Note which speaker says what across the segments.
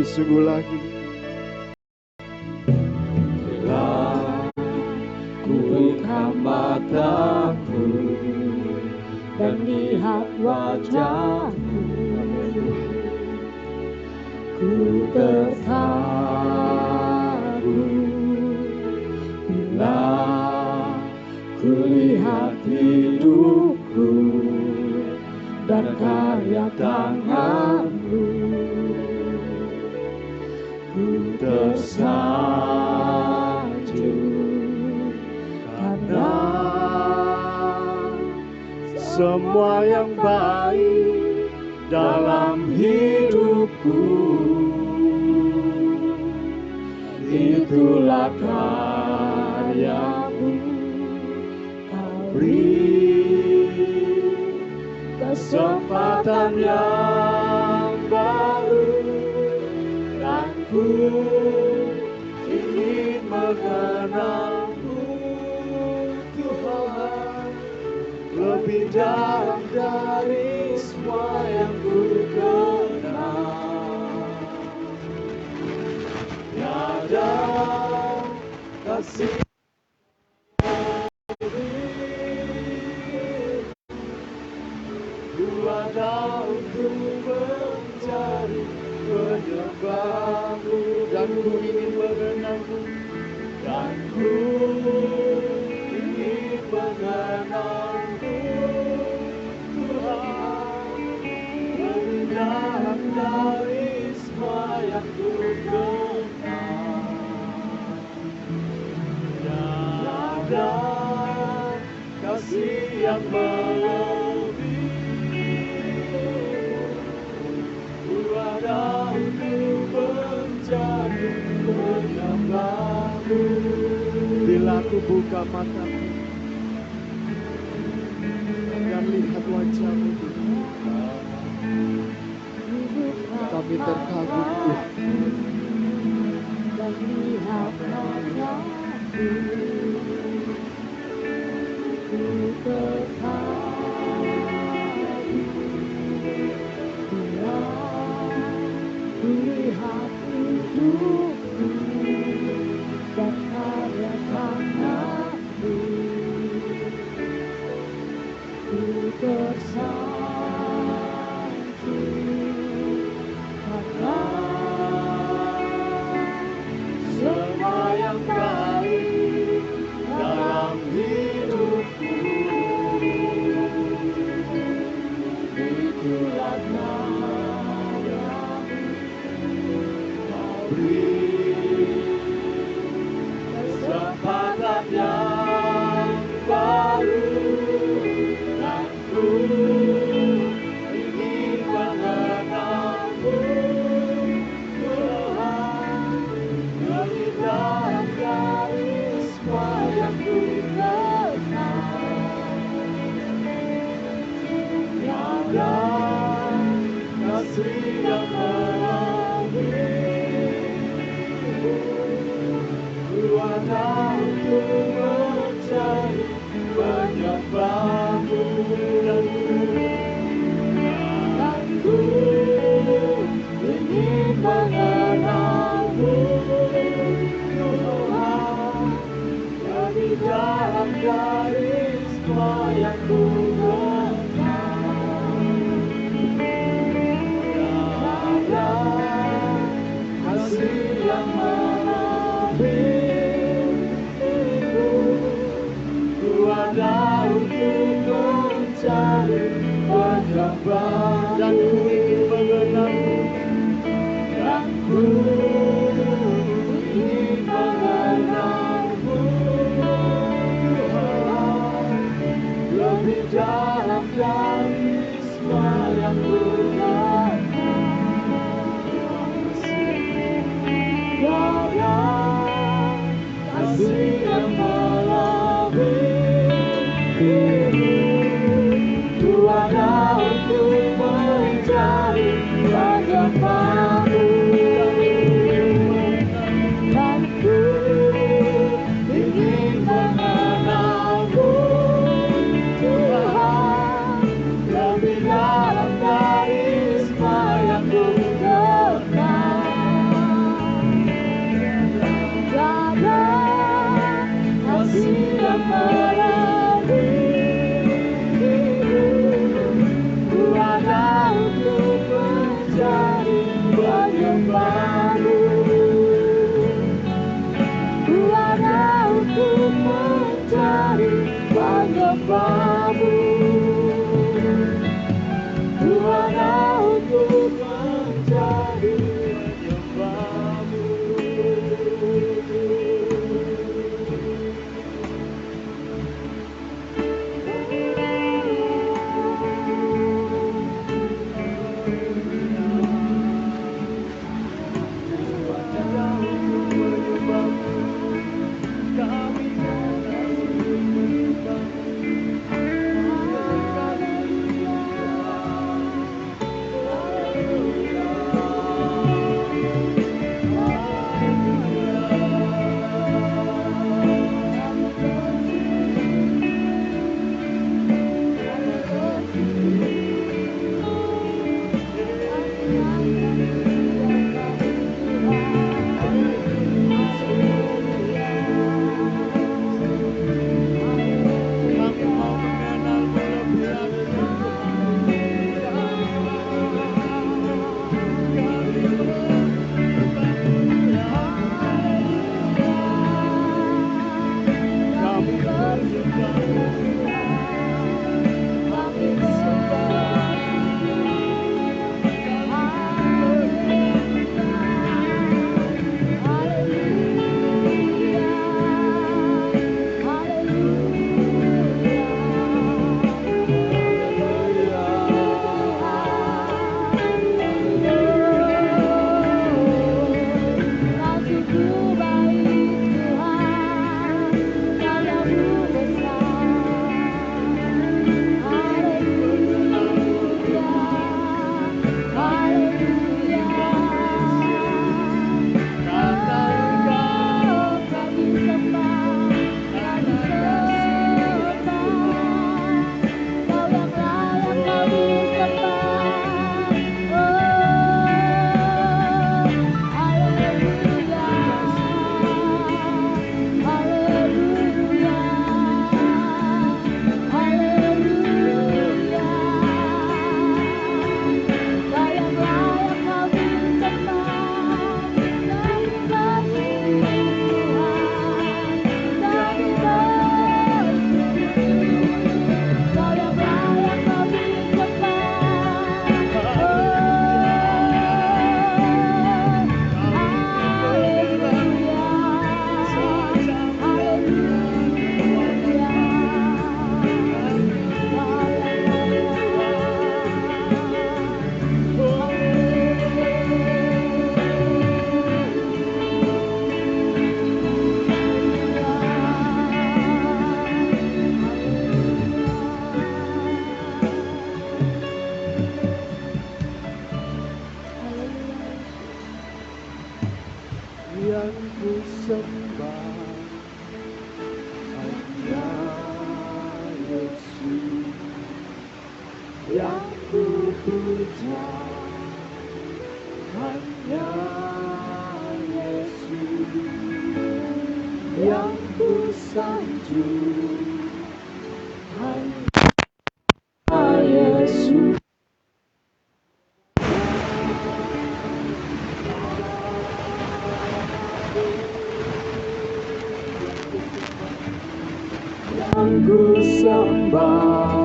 Speaker 1: sungguh lagi.
Speaker 2: Bila ku buka mataku dan lihat wajahmu, ku terharu. Bila ku lihat hidupku dan karya tanganmu, ku tersanjung karena semua yang baik dalam hidupku itulah karyamu. Kau beri kesempatan yang baru dan ku ingin mengenalmu, Tuhan, lebih dalam dari semua yang ku kenal. Tiada kasih ku ada untuk mencari penyebabmu, dan ku ingin mengenalmu, dan ku ingin mengenalmu, Tuhan, lebih dalam dari semua yang ku kenal. Tiada kasih yang ku ada untuk mencari penyebabmu.
Speaker 1: Bila aku buka mataku dan lihat wajahmu, kami terkagum,
Speaker 2: dan lihat wajahmu, ku terharu. Bila ku lihat hidupku dan karya tanganmu, ku tersanjung karena semua yang baik dalam hidupku itulah karyamu. Kau beri kesempatan yang baru dan ku ingin mengenalmu, Tuhan, lebih dalam dari semua yang ku kenal. Tiada kasih yang melebihi
Speaker 1: yang ku sembah hanya Yesus, yang ku puja hanya Yesus, yang ku sanjung hanya Yesus. Yang ku sembah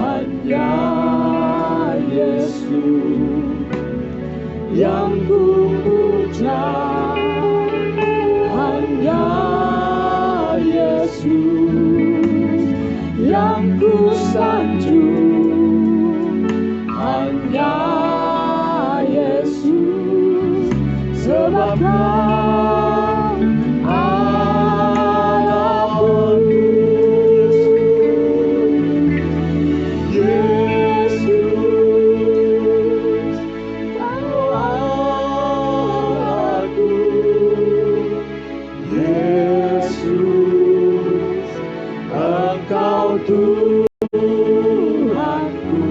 Speaker 1: hanya Yesus, yang ku puja hanya Yesus, yang ku sanjung hanya Yesus, sebab Kau Allah kudus, Yesus, Kau Allahku, Yesus, Engkau Tuhanku,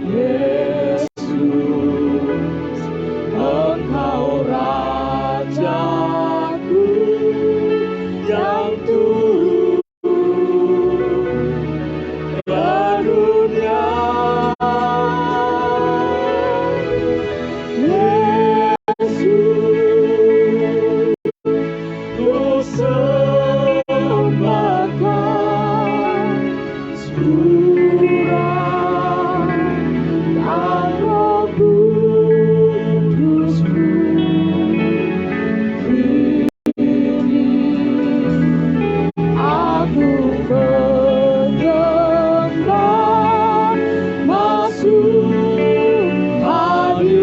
Speaker 1: Yesus, Engkau Rajaku yang turun ke dunia. Yesus, ku sembahkan surah dan Roh Kudus-Mu. Kini aku bergerak masuk hadirat-Mu.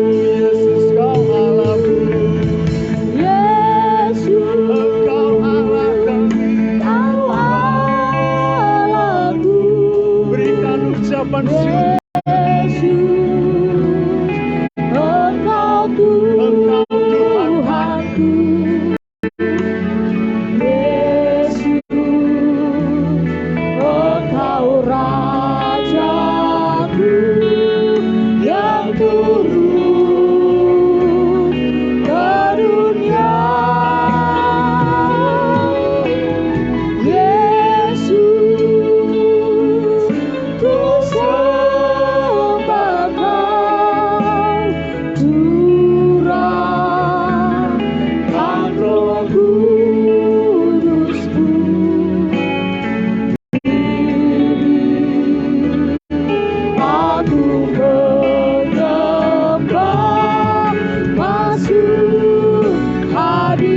Speaker 1: Yesus, Kau Allahku, Yesus, Engkau Allah kami, Kau Allahku. Berikan ucapan syukur. Yesus, Engkau Tuhanku, Yesus, Engkau Rajaku yang turun ke dunia. Yesus, ku sembahkan surah dan Roh Kudus-Mu. Aku bergerak masuk hadirat-Mu.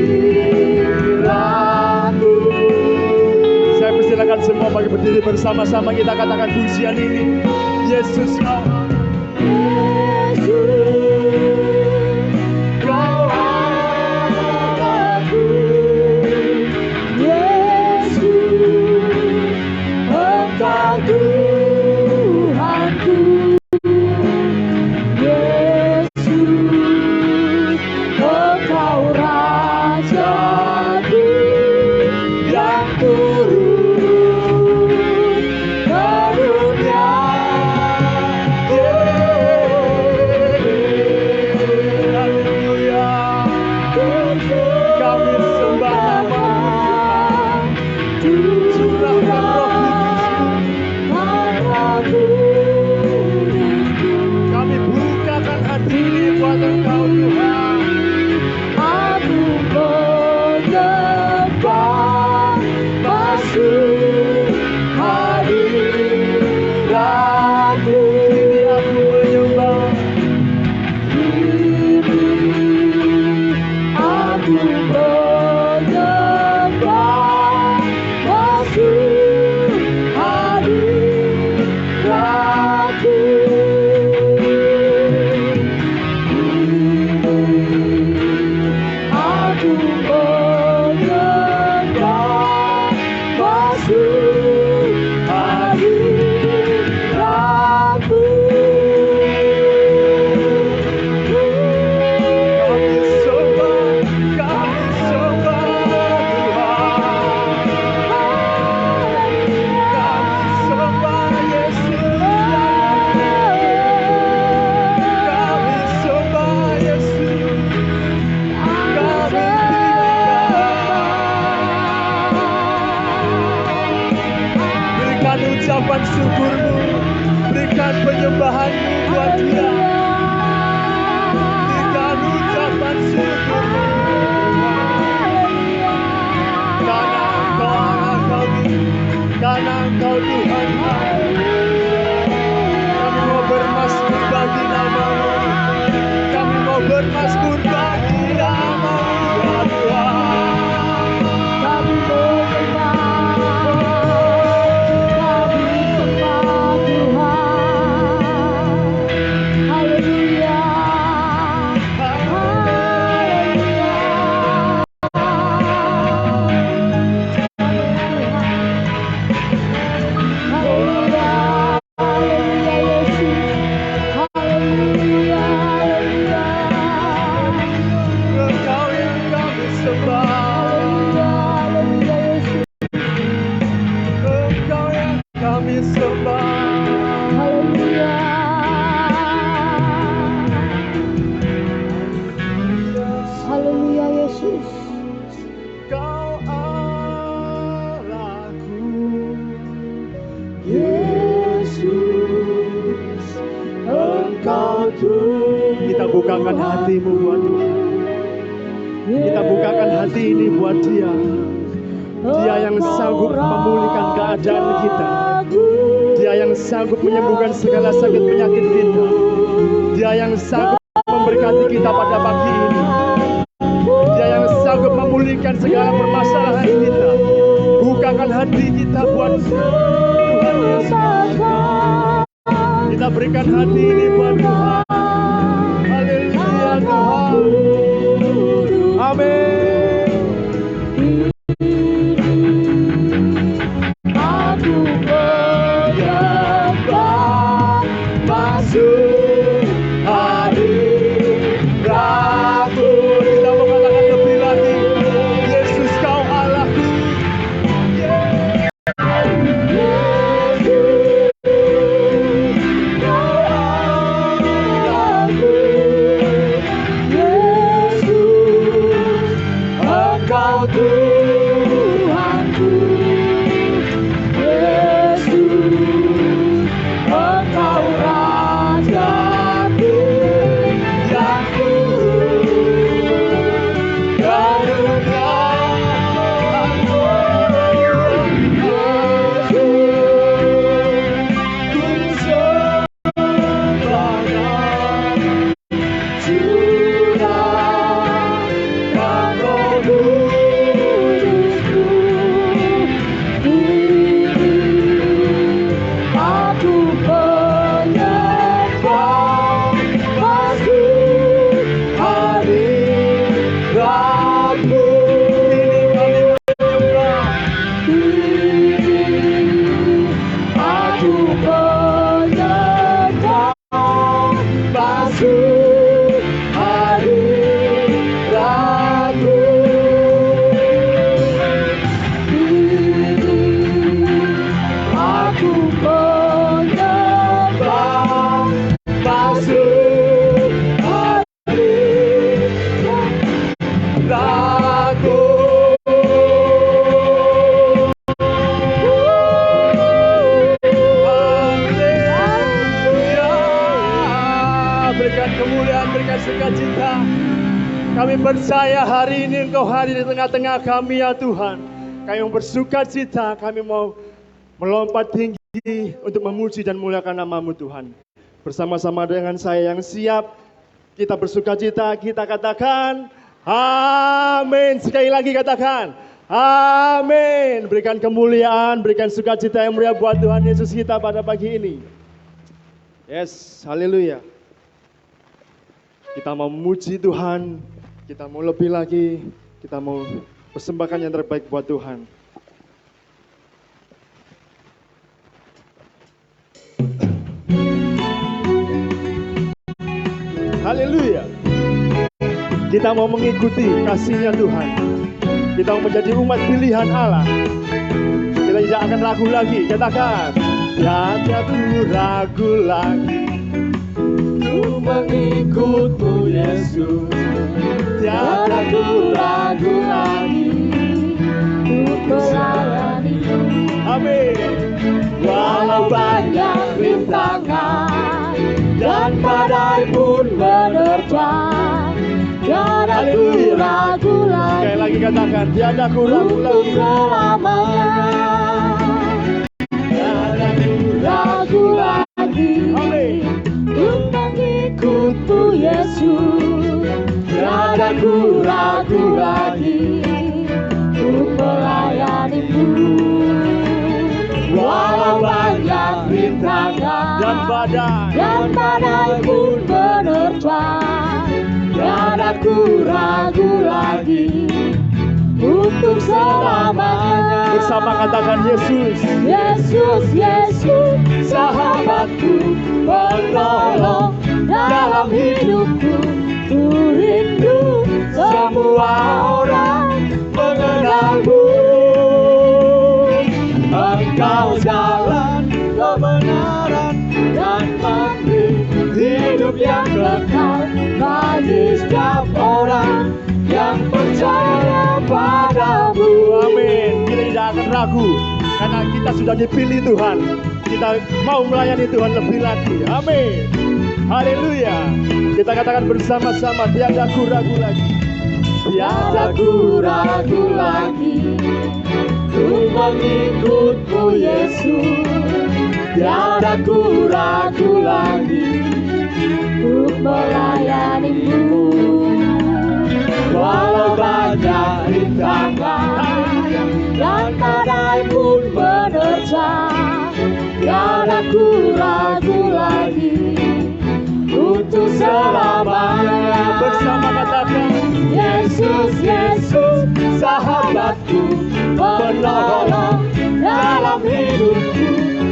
Speaker 1: Saya persilakan semua bagi berdiri bersama-sama, kita katakan pujian ini. Yesus, Kau Yesus, Kau Allahku, Yesus, Engkau Tuhanku, Yesus, Engkau Rajaku yang turun ke dunia. hanya buat Dia. Berikan ucapan syukur karena Engkau Allah kami, karena Engkau Tuhan kami. Kami mau bermasmur bagi nama-Mu, kami mau bermasmur bagi nama-Mu ya Tuhan.
Speaker 3: Kami berdoa, kami sembah Tuhan. Haleluya, haleluya, haleluya Yesus, haleluya, haleluya.
Speaker 1: Engkau yang kami sembah,
Speaker 3: Haleluya Yesus,
Speaker 1: Engkau yang kami sembah.
Speaker 3: haleluya. Haleluya Yesus,
Speaker 1: Kau Allahku,
Speaker 3: Yesus, Engkau Tuhan.
Speaker 1: kita bukakan hatimu buat Tuhan. Kita bukakan hati ini buat Dia. Dia yang sanggup memulihkan keadaan kita. Dia yang sanggup menyembuhkan segala sakit penyakit kita. Dia yang sanggup memberkati kita pada pagi ini. Dia yang sanggup memulihkan segala permasalahan kita. Bukakan hati kita buat Tuhan Yesus. Kita berikan hati ini buat Tuhan. Haleluya Tuhan. Amin.
Speaker 3: Aku menyembah
Speaker 1: Masuk hadiratmu. Kita mau katakan lebih lagi. Yesus kau Allahku.
Speaker 3: Engkau Tuhanku, Yesus, Engkau Rajaku yang
Speaker 1: sukacita. Kami percaya hari ini Engkau hadir di tengah-tengah kami ya Tuhan. Kami mau bersukacita, kami mau melompat tinggi untuk memuji dan muliakan nama-Mu Tuhan. Bersama-sama dengan saya yang siap, kita bersukacita, kita katakan amin. Sekali lagi katakan amin. Berikan kemuliaan, berikan sukacita yang mulia buat Tuhan Yesus kita pada pagi ini. Yes, haleluya. Kita mau memuji Tuhan, kita mau lebih lagi, kita mau persembahkan yang terbaik buat Tuhan. Haleluya. Kita mau mengikuti kasih-Nya Tuhan. Kita mau menjadi umat pilihan Allah. Kita tidak akan ragu lagi. Katakan, tiada ku ragu lagi. Ku mengikut-Mu Yesus. Tiada ku ragu lagi.
Speaker 3: Ku melayani-Mu.
Speaker 1: Amin.
Speaker 3: Walau banyak rintangan,
Speaker 1: katakan, tiada ku ragu
Speaker 3: untuk
Speaker 1: lagi.
Speaker 3: selamanya.
Speaker 1: Tiada ku
Speaker 3: Ragu lagi
Speaker 1: Amin.
Speaker 3: untuk mengikutmu Yesus. Tiada ku ragu lagi untuk melayanimu. Walau banyak rintangan
Speaker 1: dan
Speaker 3: badai pun menerjang, tiada ku ragu lagi untuk selamanya.
Speaker 1: bersama katakan Yesus.
Speaker 3: Yesus, Yesus, sahabatku, penolong dalam hidupku. Ku rindu semua orang mengenalmu. Engkau jalan kebenaran dan memberi hidup yang kekal bagi setiap orang yang percaya padamu.
Speaker 1: Amin. Kita tidak akan ragu karena kita sudah dipilih Tuhan. Kita mau melayani Tuhan lebih lagi. Amin. Haleluya. Kita katakan bersama-sama, tiada ku ragu lagi.
Speaker 3: Tiada ku ragu lagi untuk mengikutmu Yesus. Tiada ku ragu lagi untuk melayanimu. Walau banyak rintangan dan badai pun menerjang, tiada ku ragu lagi untuk selamanya.
Speaker 1: Bersama katakan,
Speaker 3: Yesus, Yesus, sahabatku, penolong dalam hidupku.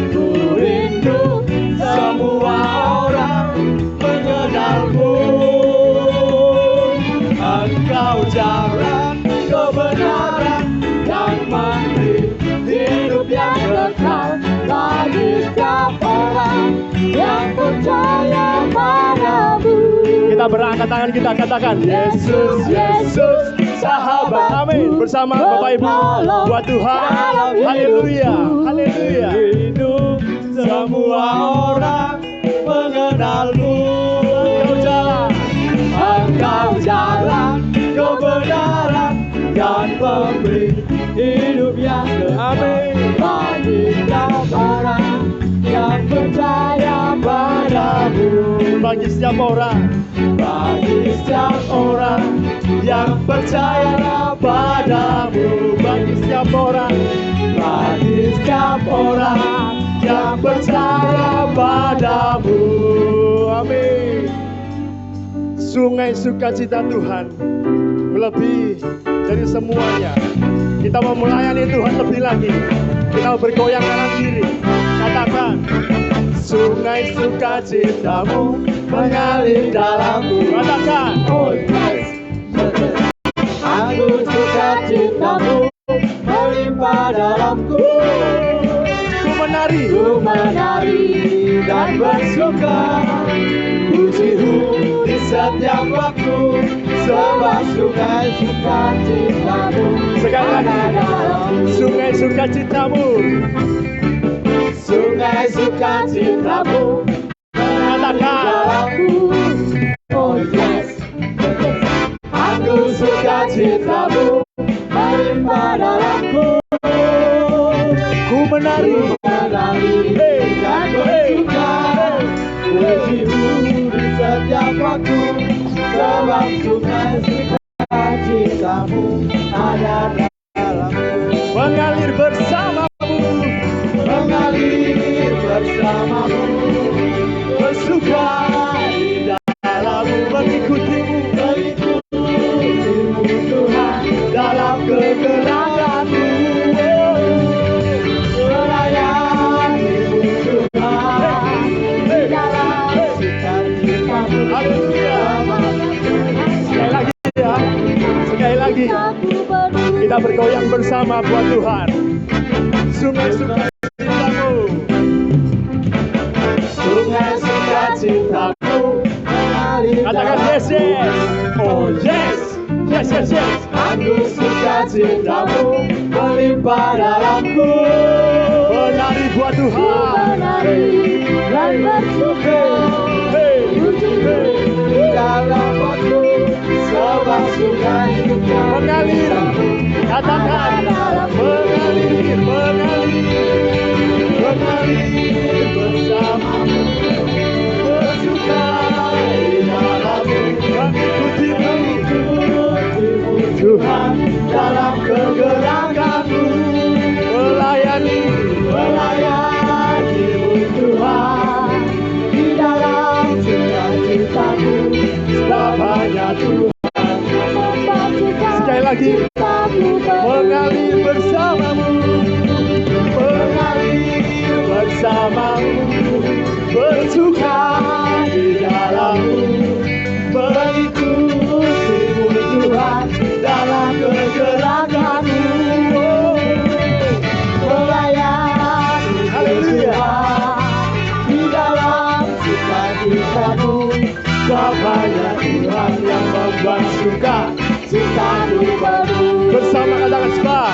Speaker 3: Ku rindu semua orang mengenalmu. Engkau jalan kebenaran dan memberi hidup yang kekal bagi setiap orang yang percaya padamu.
Speaker 1: kita berangkat tangan kita katakan,
Speaker 3: Yesus, Yesus,
Speaker 1: sahabat. Amin. Bersama Bapak Ibu, buat Tuhan. Haleluya. Haleluya.
Speaker 2: Hidup semua orang mengenalmu.
Speaker 3: Engkau jalan
Speaker 2: Kebenaran dan memberi hidup yang
Speaker 1: Amin.
Speaker 3: bagi setiap orang
Speaker 2: yang percaya padamu.
Speaker 1: Bagi setiap orang,
Speaker 2: Bagi setiap orang yang percaya padamu.
Speaker 1: bagi setiap orang,
Speaker 2: Bagi setiap orang yang percaya padamu.
Speaker 1: amin. Sungai sukacita Tuhan melebihi dari semuanya. Kita mau melayani Tuhan lebih lagi. Kita mau bergoyang kanan kiri. Katakan, sungai sukacitamu mengalir dalamku. Katakan,
Speaker 3: Oh yes,
Speaker 2: Aku sukacitamu melimpah dalamku.
Speaker 1: ku menari.
Speaker 2: Ku menari dan bersuka, pujimu di setiap waktu, sebab sungai sukacitamu
Speaker 1: Sekali
Speaker 2: ada
Speaker 1: lagi,
Speaker 2: dalamku.
Speaker 1: sungai sukacitamu.
Speaker 2: Sungai sukacitamu
Speaker 1: Katakan,
Speaker 2: dalamku.
Speaker 3: oh yes,
Speaker 2: Aku sukacitamu melimpah dalamku.
Speaker 1: ku menari.
Speaker 2: Menari dan bersuka, pujimu di setiap waktu, sebab sungai sukacitamu ada dalamku.
Speaker 1: Mengalir bersamamu,
Speaker 2: Mengalir bersamamu,
Speaker 1: bersuka di dalammu, mengikutimu,
Speaker 2: mengikutimu Tuhan dalam kegenaranmu. Melayanimu Tuhan di dalam sukacitamu.
Speaker 1: Haleluya. Sekali lagi ya, sekali lagi.
Speaker 3: aku peduli.
Speaker 1: Kita bergoyang bersama buat Tuhan. Sungai sukacitamu,
Speaker 2: Sungai sukacitamu mengalir
Speaker 1: katakan
Speaker 2: dalamku.
Speaker 1: yes yes. Oh yes, yes yes yes.
Speaker 2: Aku sukacitamu melimpah dalamku.
Speaker 1: Menari buat Tuhan.
Speaker 3: Menari dan bersuka,
Speaker 1: Hey,
Speaker 2: Pujimu di dalam waktu, sebab sungai
Speaker 1: mengalir,
Speaker 2: sukacitamu
Speaker 1: hanya Tuhan. Sekali lagi,
Speaker 3: Cintaku
Speaker 1: mengalir bersamamu, mengalir bersamamu, bersuka di dalammu, mengikutimu Tuhan dalam kegerakanmu.
Speaker 3: melayani
Speaker 1: Haleluya.
Speaker 3: di dalam sukacitamu.
Speaker 1: Bapaknya Tuhan yang membuat suka,
Speaker 3: Cintaku penuh.
Speaker 1: bersama katakan sebab.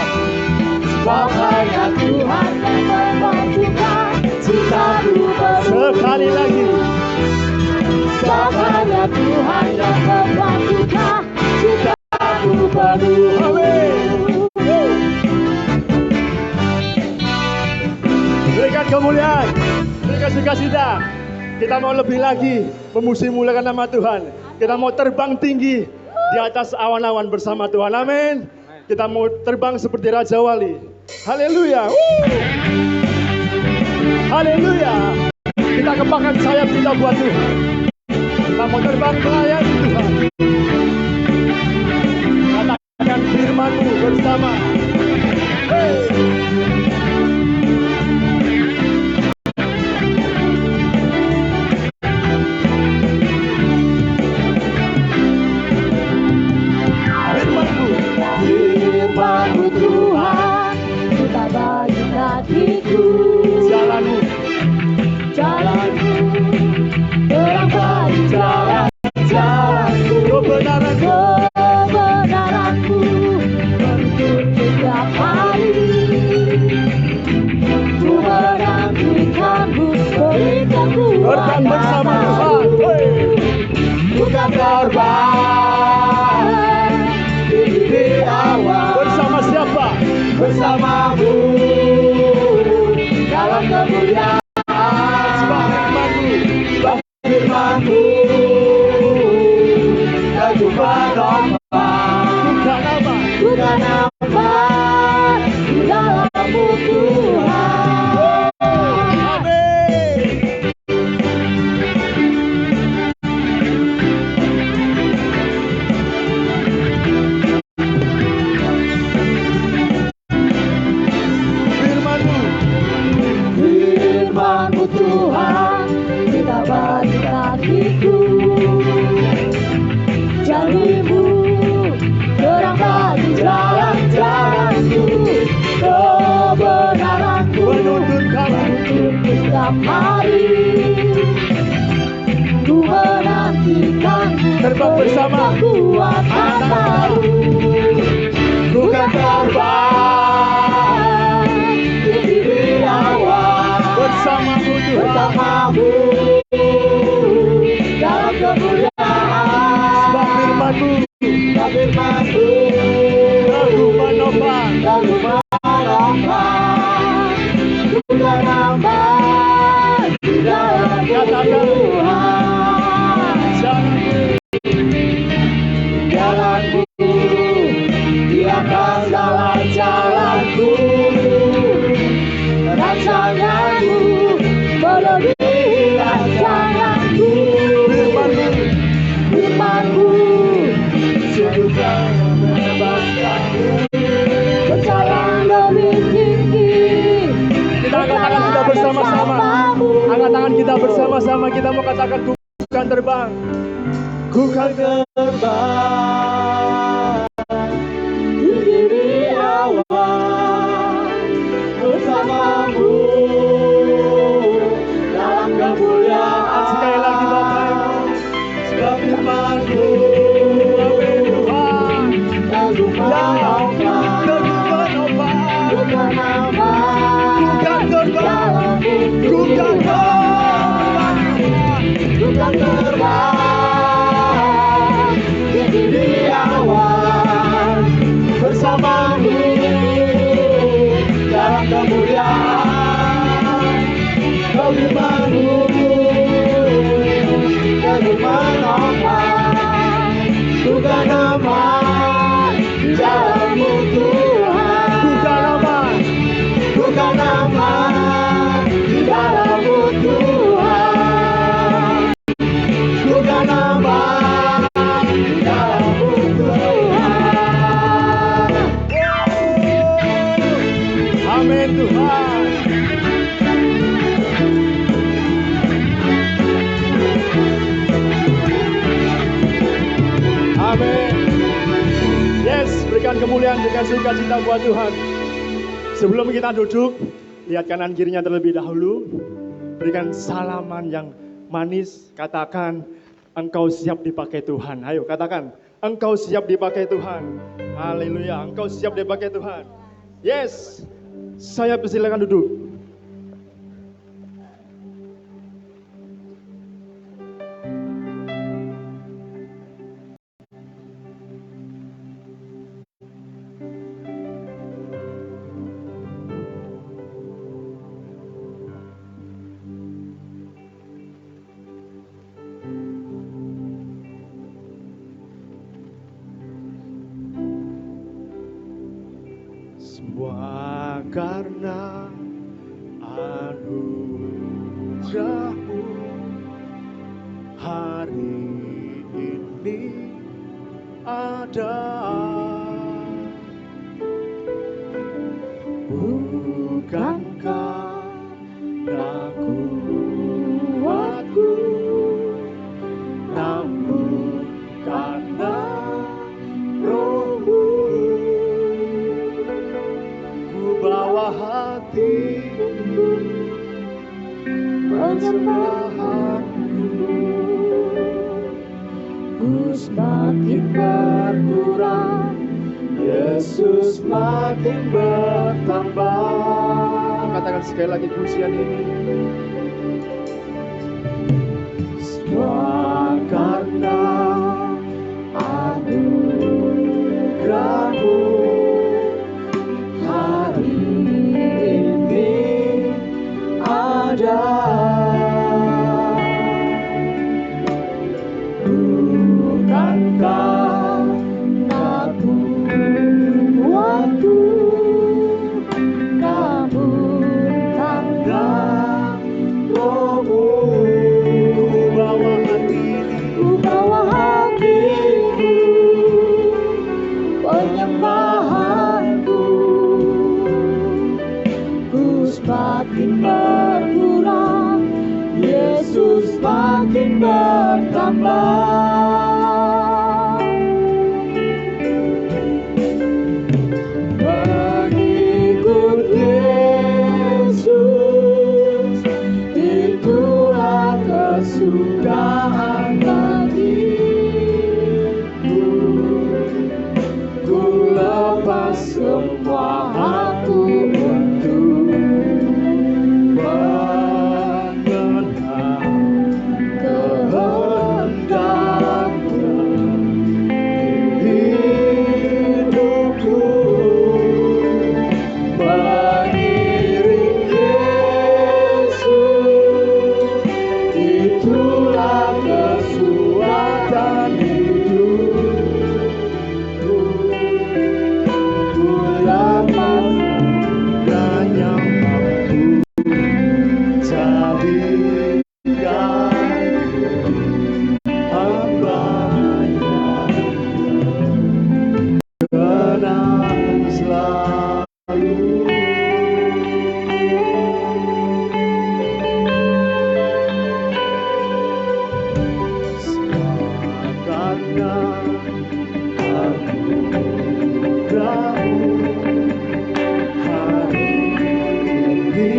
Speaker 3: Bapaknya Tuhan yang membuat suka. Cintaku penuh.
Speaker 1: Sekali lagi,
Speaker 3: Bapaknya Tuhan yang membuat suka. Cintaku penuh.
Speaker 1: amin. Berikan kemuliaan, berikan sukacita. Kita mau lebih lagi memuji-muliakan nama Tuhan. Kita mau terbang tinggi di atas awan-awan bersama Tuhan. Amin. Kita mau terbang seperti Raja Wali. Haleluya. Haleluya. Kita kembangkan sayap kita buat Tuhan. Kita mau terbang melayani Tuhan. Katakan firman-Mu bersama. Hey.
Speaker 3: Firman-Mu Tuhan, kita bagi hatiku.
Speaker 1: Jalanmu,
Speaker 3: Jalanku, terang bagi jalanku.
Speaker 1: kebenaranmu,
Speaker 3: Kebenaranku menuntun setiap hari. Ku menantikanmu berikan
Speaker 1: terbang bersama Tuhan. Hey.
Speaker 3: Bukan terbang di awan.
Speaker 1: Bersama siapa?
Speaker 3: Bersamamu dalam kemuliaan.
Speaker 1: Sebab firman-Mu,
Speaker 3: Firman-Mu Aku
Speaker 1: bukan nama.
Speaker 3: bukan apa di dalammu Tuhan.
Speaker 1: Amin. Firman-Mu,
Speaker 3: Firman-Mu Tuhan, kita bagi hatiku. Janji-Mu terang bagi jalan-jalanku. Kebenaran-Mu
Speaker 1: menuntun kami.
Speaker 3: menuntun setiap hari. Ku menantikan-Mu
Speaker 1: Terbang bersama.
Speaker 3: kekuatan baru. Bukan terbang di awan.
Speaker 1: Bersama-Mu Tuhan.
Speaker 3: Bersamamu dalam kemuliaan.
Speaker 1: Sebab firman-Mu,
Speaker 3: Firman-Mu
Speaker 1: aku menopang.
Speaker 3: lalu menopang. Bukan hamba di dalam
Speaker 1: Katakan.
Speaker 3: Tuhan.
Speaker 1: Jalanmu,
Speaker 3: Jalanku di atas segala jalanku. Rancanganmu melebihi rancanganku.
Speaker 1: firman-Mu,
Speaker 3: Firman-Mu
Speaker 1: sudah membebaskanku.
Speaker 3: berjalan lebih tinggi.
Speaker 1: Kita angkat tangan kita bersama-sama. Angkat tangan kita bersama-sama. Kita mau katakan ku kan terbang. Ku kan terbang.
Speaker 3: Tinggi di awan bersamamu dalam kemuliaan.
Speaker 1: Sekali lagi Bapak Ibu. Sebab firman-Mu, amin Tuhan.
Speaker 3: Lalu menopang.
Speaker 1: Teguh menopang.
Speaker 3: Bukan hamba
Speaker 1: Ku kan terbang. Ku kan terbang.
Speaker 3: bukan terbang tinggi di awan bersamamu dalam kemuliaan. Firman-Mu teguh menopang. Bukan aman di dalammu Tuhan.
Speaker 1: Bukan aman.
Speaker 3: Bukan aman di dalammu Tuhan.
Speaker 1: kemuliaan dengan sukacita buat Tuhan. Sebelum kita duduk, lihat kanan kirinya terlebih dahulu. Berikan salaman yang manis. Katakan, engkau siap dipakai Tuhan. Ayo katakan, engkau siap dipakai Tuhan. Haleluya, engkau siap dipakai Tuhan. Yes, saya persilakan duduk. Semua karena anugerah-Mu hari ini ada. Bukankah aku kuatku, namun karena Roh-Mu. Bawa hatiku, penyembahanku, ku semakin berkurang, Yesus makin bertambah. Katakan sekali lagi pujian ini. Semua karena anugerah-Mu hari ini ada. Bukankah aku kuatku, namun karena Roh-Mu. Ku bawa hatiku, penyembahanku, ku semakin berkurang, Yesus makin bertambah. Mengikut Yesus, itulah kesukaan bagiku. Ku lepas semua aku untuk mengenal kehendak-Nya di hidupku. Mengiring Yesus, itulah kesuatan hidupku. Ku lepas dan yang mampu jadikanku hamba-Nya, kenang selalu. Karena anugerah-Mu hari ini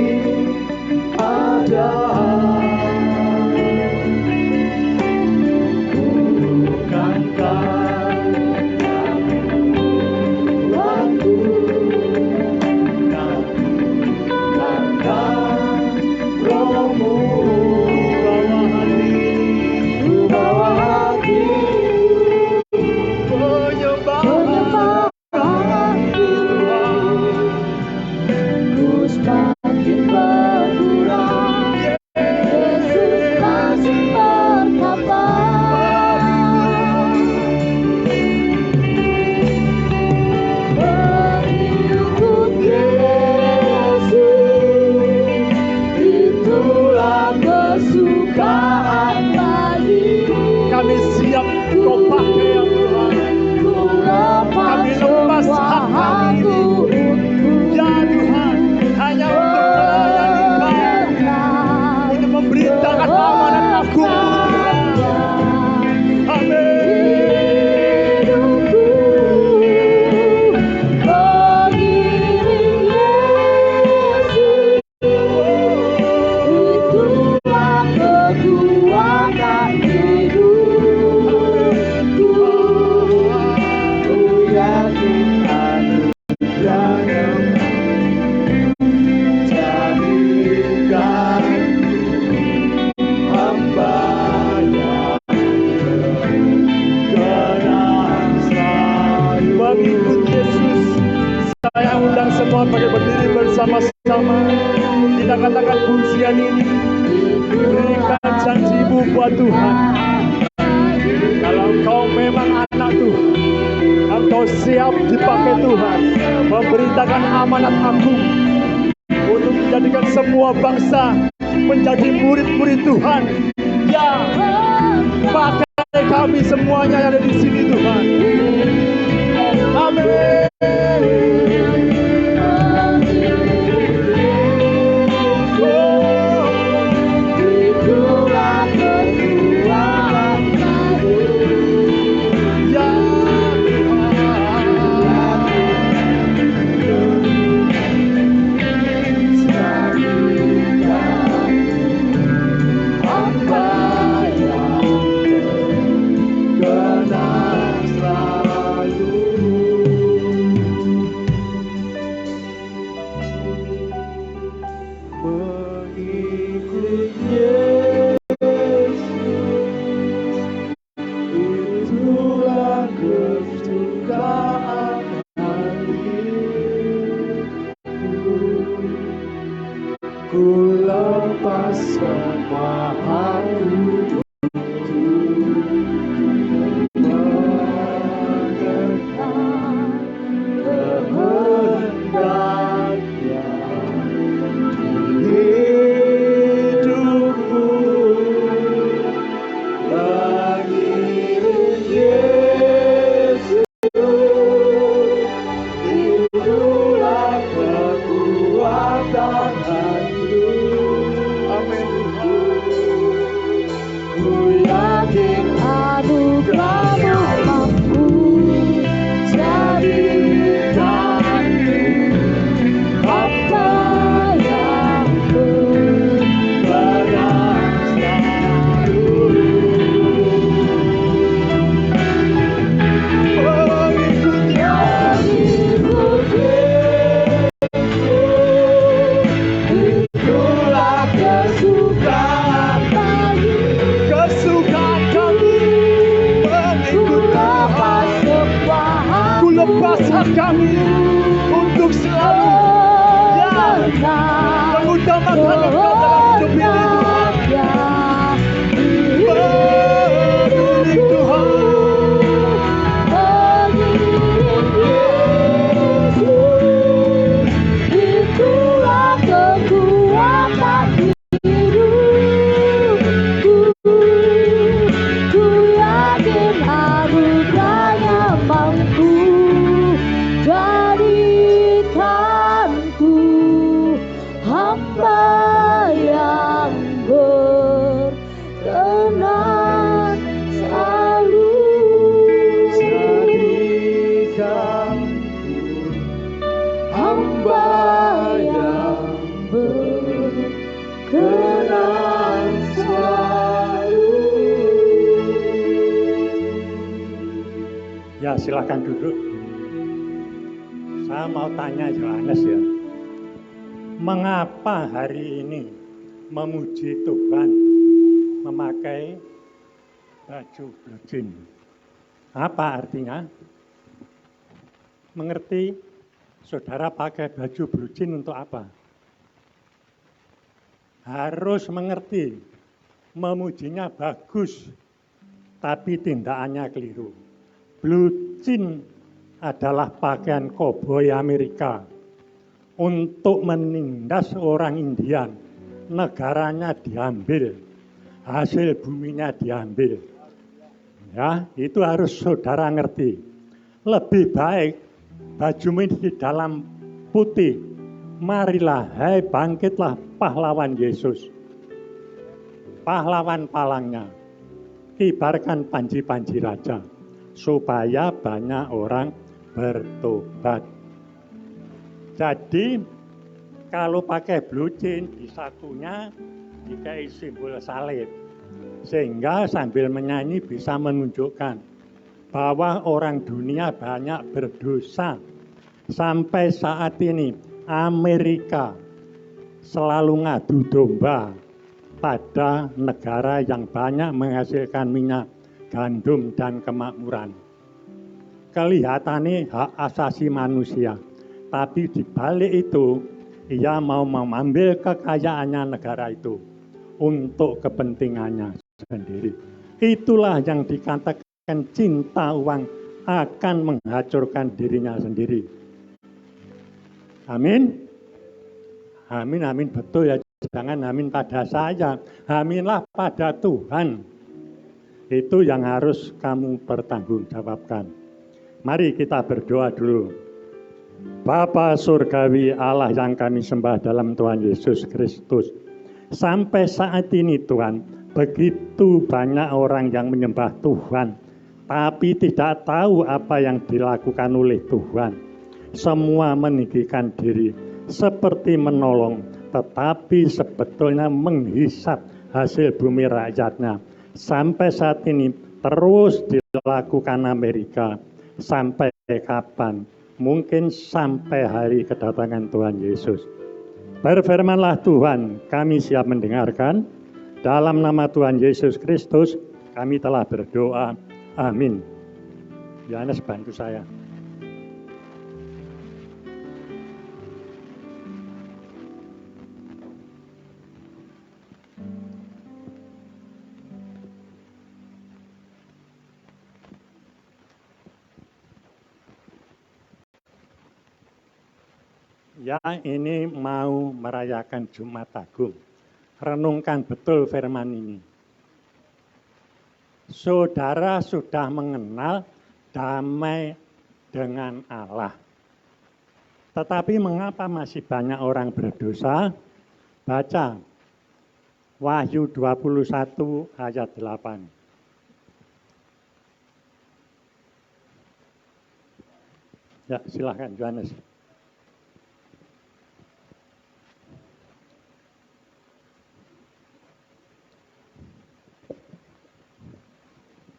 Speaker 1: ada. Bukankah aku kuatku, namun karena Roh-Mu. Ku bawa hatiku, semua pakai berdiri bersama-sama. Kita katakan pujian ini, berikan janji-Mu buat Tuhan. Kalau Engkau memang anak Tuhan, Engkau siap dipakai Tuhan, memberitakan amanat agung untuk menjadikan semua bangsa menjadi murid-murid Tuhan. Ya, pakai kami semuanya yang ada di sini Tuhan. Amin.
Speaker 4: Silakan duduk. Saya mau tanya Yohanes ya, mengapa hari ini memuji Tuhan memakai baju blujin? Apa artinya? Mengerti saudara pakai baju blujin untuk apa? Harus mengerti, memujinya bagus, tapi tindakannya keliru. Blujin adalah pakaian koboi Amerika untuk menindas orang Indian. Negaranya diambil, hasil buminya diambil. Ya, itu harus saudara ngerti. Lebih baik bajumu di dalam putih. Marilah, hai bangkitlah pahlawan Yesus. Pahlawan palangnya. Kibarkan panji-panji raja. Supaya banyak orang bertobat. Jadi kalau pakai blujin di sakunya dikai simbol salib, sehingga sambil menyanyi bisa menunjukkan bahwa orang dunia banyak berdosa. Sampai saat ini Amerika selalu ngadu domba pada negara yang banyak menghasilkan minyak, gandum, dan kemakmuran. Kelihatannya hak asasi manusia, Tetapi di balik itu, ia mau mengambil kekayaannya negara itu untuk kepentingannya sendiri. Itulah yang dikatakan cinta uang akan menghancurkan dirinya sendiri. Amin. Amin, amin, betul ya. Jangan amin pada saya, aminlah pada Tuhan. Itu yang harus kamu pertanggungjawabkan. Mari kita berdoa dulu. Bapa Surgawi, Allah yang kami sembah dalam Tuhan Yesus Kristus. Sampai saat ini Tuhan, begitu banyak orang yang menyembah Tuhan, tapi tidak tahu apa yang dilakukan oleh Tuhan. Semua meninggikan diri, seperti menolong, tetapi sebetulnya menghisap hasil bumi rakyatnya. Sampai saat ini terus dilakukan Amerika. Sampai kapan? Mungkin sampai hari kedatangan Tuhan Yesus. Berfirmanlah Tuhan, kami siap mendengarkan. Dalam nama Tuhan Yesus Kristus, kami telah berdoa. Amin. Yohanes, bantu saya. Ya, ini mau merayakan Jumat Agung. Renungkan betul firman ini. Saudara sudah mengenal damai dengan Allah. Tetapi mengapa masih banyak orang berdosa? Baca Wahyu 21 ayat 8. Ya, silakan Yohanes.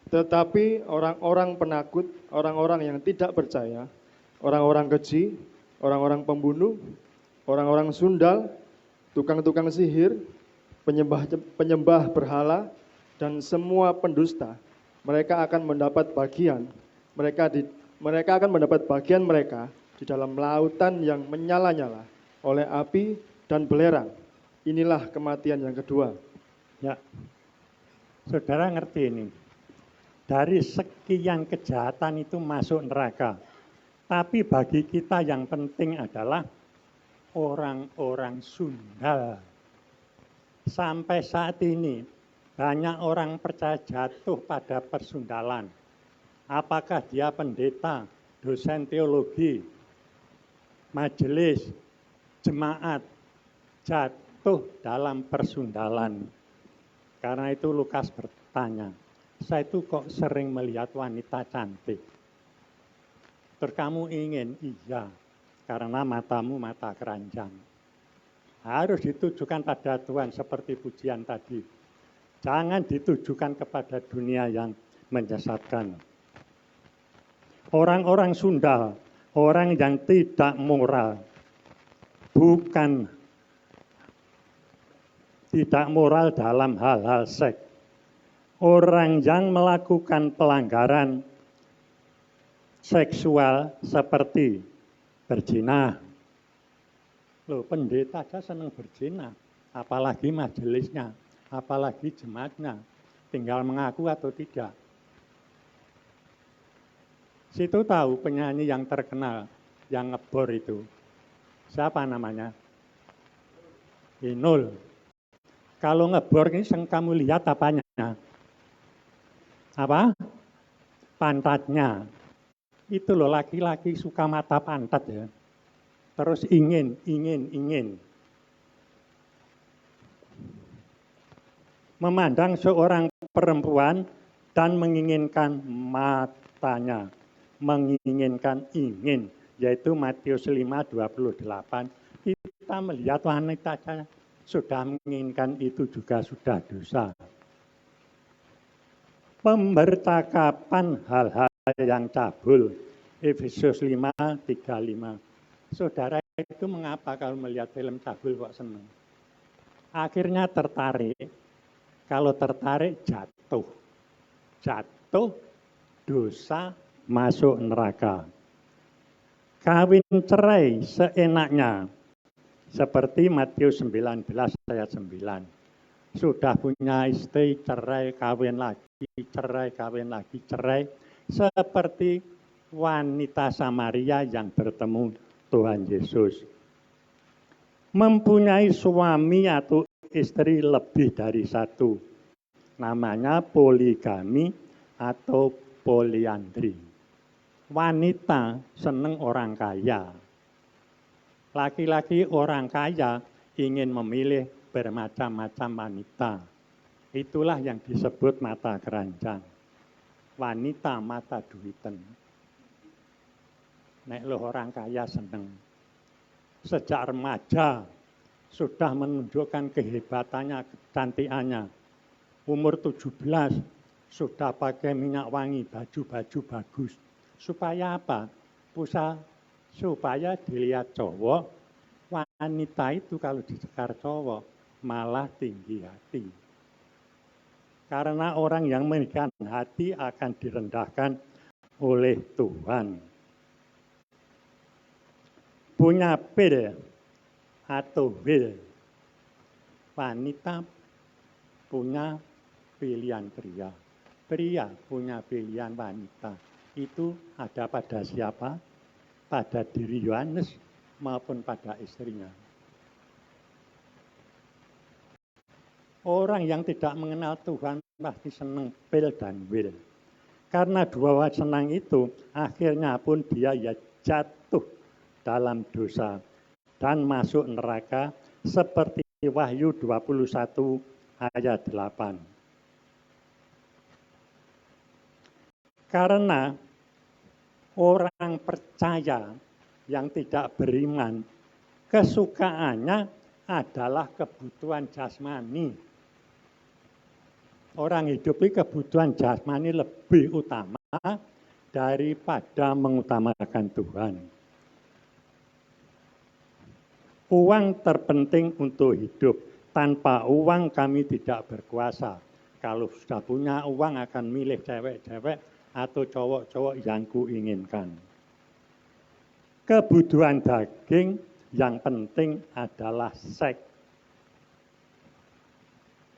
Speaker 1: Tetapi orang-orang penakut, orang-orang yang tidak percaya, orang-orang keji, orang-orang pembunuh, orang-orang sundal, tukang-tukang sihir, penyembah berhala, dan semua pendusta, mereka akan mendapat bagian. Mereka akan mendapat bagian mereka di dalam lautan yang menyala-nyala oleh api dan belerang. Inilah kematian yang kedua.
Speaker 4: Ya, saudara ngerti ini. Dari sekian kejahatan itu masuk neraka. Tapi bagi kita yang penting adalah orang-orang sundal. Sampai saat ini banyak orang percaya jatuh pada persundalan. Apakah dia pendeta, dosen teologi, majelis, jemaat, jatuh dalam persundalan. Karena itu Lukas bertanya, saya itu kok sering melihat wanita cantik. Terus kamu ingin? Iya, karena matamu mata keranjang. Harus ditujukan pada Tuhan seperti pujian tadi. Jangan ditujukan kepada dunia yang menyesatkan. Orang-orang sundal, orang yang tidak moral, bukan tidak moral dalam hal-hal seks. Orang yang melakukan pelanggaran seksual seperti berzina. Loh, pendeta aja senang berzina, apalagi majelisnya, apalagi jemaatnya, tinggal mengaku atau tidak. Situ tahu penyanyi yang terkenal, yang ngebor itu. Siapa namanya? Inul. Kalau ngebor ini kamu lihat apanya? Apa? Pantatnya. Itu loh laki-laki suka mata pantat ya. Terus ingin. Memandang seorang perempuan dan menginginkan matanya. Menginginkan ingin. Yaitu Matius 5:28. Kita melihat wanita sudah menginginkan itu juga sudah dosa. Pembercakapan hal-hal yang cabul. Efesus 5:35. Saudara itu mengapa kalau melihat film cabul kok senang? Akhirnya tertarik. Kalau tertarik jatuh. Jatuh, dosa, masuk neraka. kawin cerai seenaknya. Seperti Matius 19 ayat 9. Sudah punya istri, cerai, kawin lagi, cerai, kawin lagi, cerai. Seperti wanita Samaria yang bertemu Tuhan Yesus. Mempunyai suami atau istri lebih dari satu. Namanya poligami atau poliandri. Wanita seneng orang kaya. Laki-laki orang kaya ingin memilih bermacam-macam wanita. Itulah yang disebut mata keranjang. Wanita mata duiten. Nek lo orang kaya seneng. Sejak remaja sudah menunjukkan kehebatannya, kecantikannya. Umur 17 sudah pakai minyak wangi, baju-baju bagus. Supaya apa? Supaya dilihat cowok, wanita itu kalau dicekar cowok malah tinggi hati. Karena orang yang memiliki hati akan direndahkan oleh Tuhan. Punya pil atau will. Wanita punya pilihan pria. Pria punya pilihan wanita. Itu ada pada siapa? Pada diri Yohanes maupun pada istrinya. Orang yang tidak mengenal Tuhan pasti senang pil dan will. Karena dua senang itu, akhirnya pun dia ya jatuh dalam dosa dan masuk neraka seperti Wahyu 21 ayat 8. Karena orang percaya yang tidak beriman, kesukaannya adalah kebutuhan jasmani. Orang hidup ini kebutuhan jasmani lebih utama daripada mengutamakan Tuhan. Uang terpenting untuk hidup. Tanpa uang kami tidak berkuasa. Kalau sudah punya uang akan milih cewek-cewek atau cowok-cowok yang kuinginkan. Kebutuhan daging yang penting adalah seks.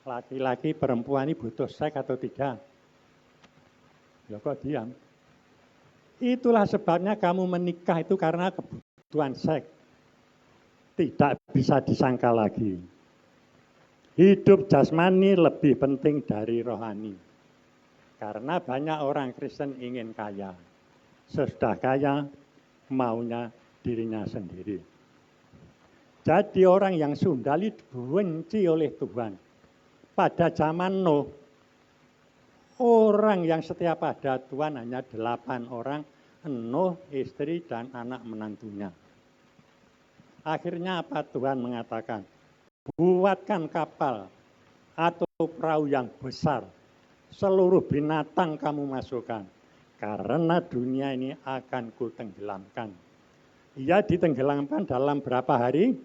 Speaker 4: Laki-laki perempuan ini butuh seks atau tidak? Ya kok diam? Itulah sebabnya kamu menikah itu karena kebutuhan seks. Tidak bisa disangka lagi. Hidup jasmani lebih penting dari rohani. Karena banyak orang Kristen ingin kaya. Sesudah kaya, maunya dirinya sendiri. Jadi orang yang sundali dibenci oleh Tuhan. Pada zaman Nuh, orang yang setia pada Tuhan hanya 8 orang, Nuh, istri, dan anak menantunya. Akhirnya apa Tuhan mengatakan? Buatkan kapal atau perahu yang besar. Seluruh binatang kamu masukkan. Karena dunia ini akan kutenggelamkan. Ia ditenggelamkan dalam berapa hari?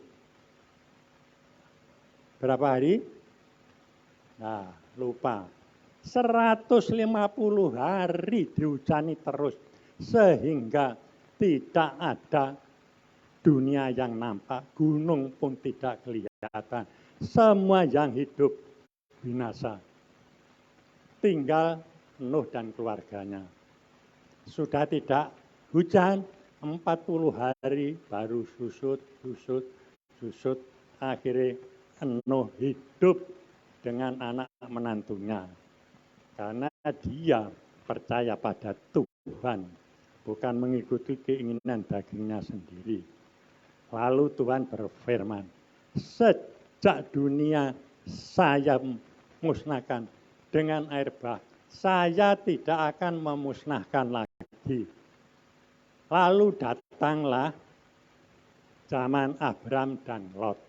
Speaker 4: Berapa hari? Nah, lupa. 150 hari dihujani terus. Sehingga tidak ada dunia yang nampak. Gunung pun tidak kelihatan. Semua yang hidup binasa. Tinggal Nuh dan keluarganya. Sudah tidak hujan, 40 hari baru susut. Akhirnya Nuh hidup dengan anak menantunya. Karena dia percaya pada Tuhan, bukan mengikuti keinginan dagingnya sendiri. Lalu Tuhan berfirman, sejak dunia saya musnahkan dengan air bah, saya tidak akan memusnahkan lagi. Lalu datanglah zaman Abram dan Lot.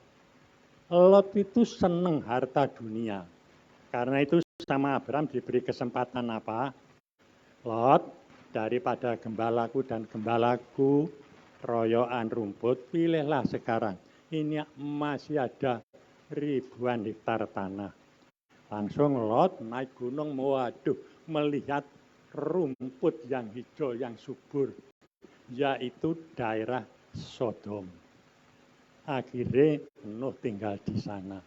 Speaker 4: Lot itu senang harta dunia. Karena itu sama Abram diberi kesempatan apa? Lot, daripada gembalaku dan gembalaku royoan rumput, pilihlah sekarang. Ini masih ada ribuan hektar tanah. Langsung Lot naik gunung, waduh, melihat rumput yang hijau, yang subur. yaitu daerah Sodom. Akhirnya Nuh tinggal di sana.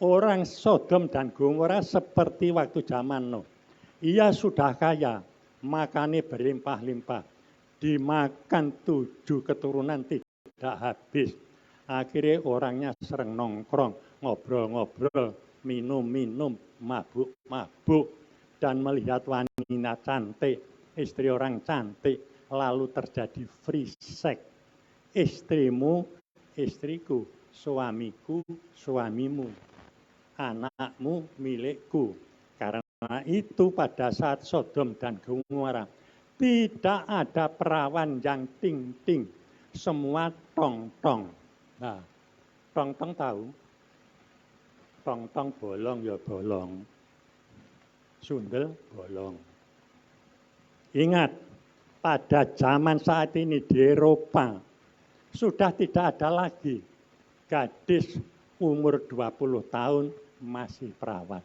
Speaker 4: Orang Sodom dan Gomora seperti waktu zaman Nuh. Ia sudah kaya, makannya berlimpah-limpah. Dimakan 7 keturunan tidak habis. Akhirnya orangnya sering nongkrong, ngobrol-ngobrol, minum-minum, mabuk-mabuk, dan melihat wanita cantik, istri orang cantik, lalu terjadi free sex. Istrimu, istriku, suamiku, suamimu, anakmu, milikku. Karena itu pada saat Sodom dan Gomora, tidak ada perawan yang ting-ting, semua tong-tong. Nah, tong-tong tahu? Tong-tong bolong ya bolong, sundel bolong. Ingat, pada zaman saat ini di Eropa, sudah tidak ada lagi gadis umur 20 tahun masih perawan.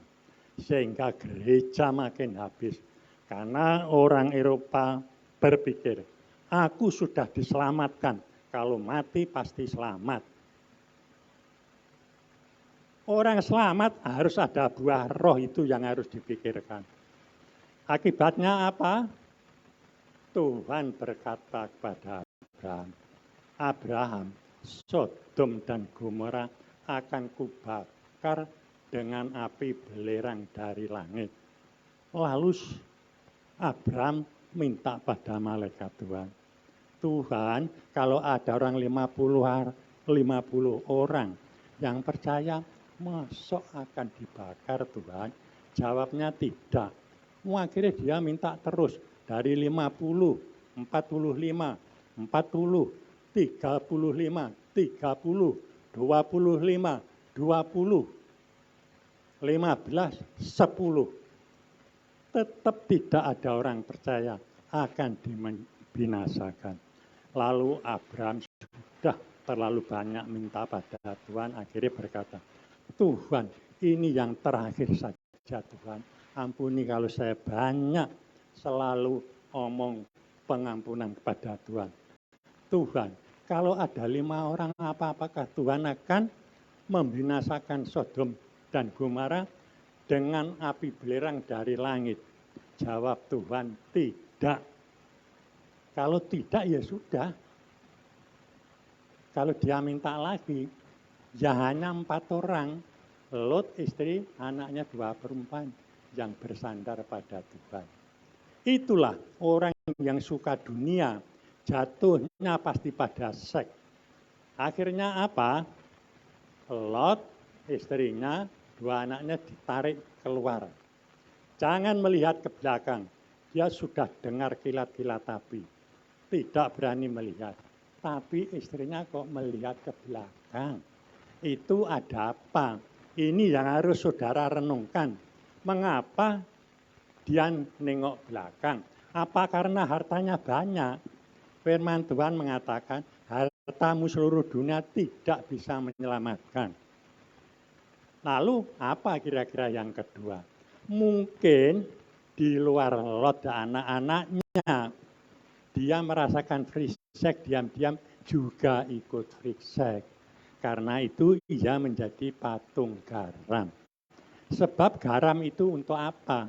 Speaker 4: Sehingga gereja makin habis. Karena orang Eropa berpikir, aku sudah diselamatkan, kalau mati pasti selamat. Orang selamat harus ada buah roh, itu yang harus dipikirkan. Akibatnya apa? Tuhan berkata kepada Abraham, Sodom dan Gomora akan kubakar dengan api belerang dari langit. Lalu Abraham minta pada malaikat Tuhan, Tuhan, kalau ada orang 50 orang yang percaya, masuk akan dibakar Tuhan? Jawabnya tidak. Akhirnya dia minta terus, dari 50, 45, 40, 35, 30, 25, 20, 15, 10. Tetap tidak ada orang percaya, akan dibinasakan. Lalu Abraham sudah terlalu banyak minta pada Tuhan, akhirnya berkata, Tuhan, ini yang terakhir saja Tuhan. Ampuni kalau saya banyak selalu omong pengampunan kepada Tuhan. Tuhan, kalau ada 5 orang apakah Tuhan akan membinasakan Sodom dan Gomora dengan api belerang dari langit? Jawab Tuhan, tidak. Kalau tidak ya sudah. Kalau dia minta lagi, ya hanya 4 orang. Lot, istri, anaknya 2 perempuan yang bersandar pada Tuhan. Itulah orang yang suka dunia, jatuhnya pasti pada seks. Akhirnya apa? Lot, istrinya, 2 anaknya ditarik keluar. Jangan melihat ke belakang. Dia sudah dengar kilat-kilat api. Tidak berani melihat. Tapi istrinya kok melihat ke belakang. Itu ada apa? Ini yang harus saudara renungkan. Mengapa dia nengok belakang? Apa karena hartanya banyak? Firman Tuhan mengatakan, hartamu seluruh dunia tidak bisa menyelamatkan. Lalu apa kira-kira yang kedua? Mungkin di luar Lot dan anak-anaknya, dia merasakan free sex, diam-diam juga ikut free sex. Karena itu ia menjadi patung garam. Sebab garam itu untuk apa?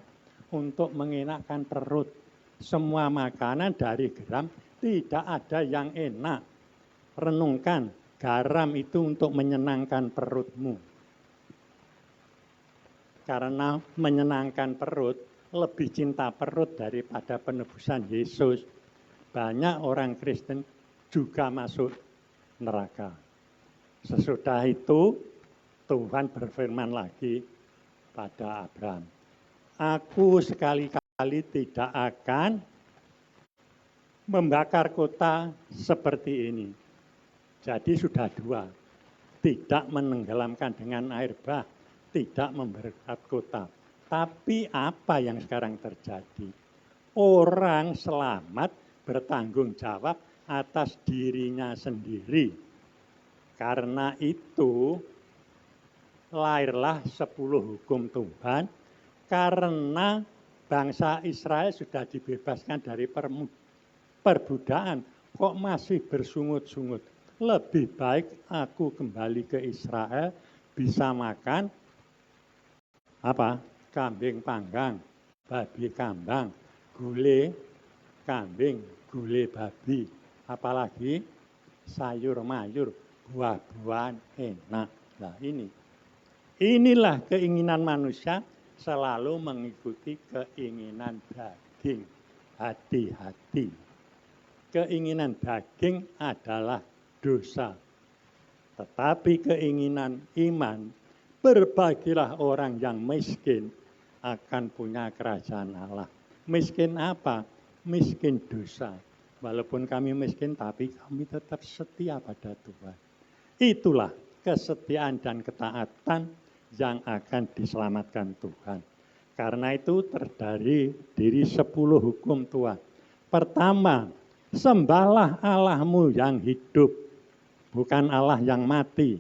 Speaker 4: Untuk mengenakkan perut. Semua makanan dari garam tidak ada yang enak. Renungkan, garam itu untuk menyenangkan perutmu. Karena menyenangkan perut, lebih cinta perut daripada penebusan Yesus. Banyak orang Kristen juga masuk neraka. Sesudah itu, Tuhan berfirman lagi pada Abraham, aku sekali-kali tidak akan membakar kota seperti ini. Jadi sudah 2, tidak menenggelamkan dengan air bah, tidak membakar kota. Tapi apa yang sekarang terjadi? Orang selamat bertanggung jawab atas dirinya sendiri. Karena itu lahirlah 10 hukum Tuhan, karena bangsa Israel sudah dibebaskan dari perbudakan, kok masih bersungut-sungut. Lebih baik aku kembali ke Israel, bisa makan apa? Kambing panggang, babi kambang, gulai kambing, gulai babi, apalagi sayur mayur, buah-buahan enak. Nah inilah keinginan manusia selalu mengikuti keinginan daging. Hati-hati. Keinginan daging adalah dosa. Tetapi keinginan iman, berbagilah orang yang miskin akan punya kerajaan Allah. Miskin apa? Miskin dosa. Walaupun kami miskin, tapi kami tetap setia pada Tuhan. Itulah kesetiaan dan ketaatan yang akan diselamatkan Tuhan. Karena itu terdiri dari 10 hukum Tuhan. Pertama, sembahlah Allahmu yang hidup, bukan Allah yang mati.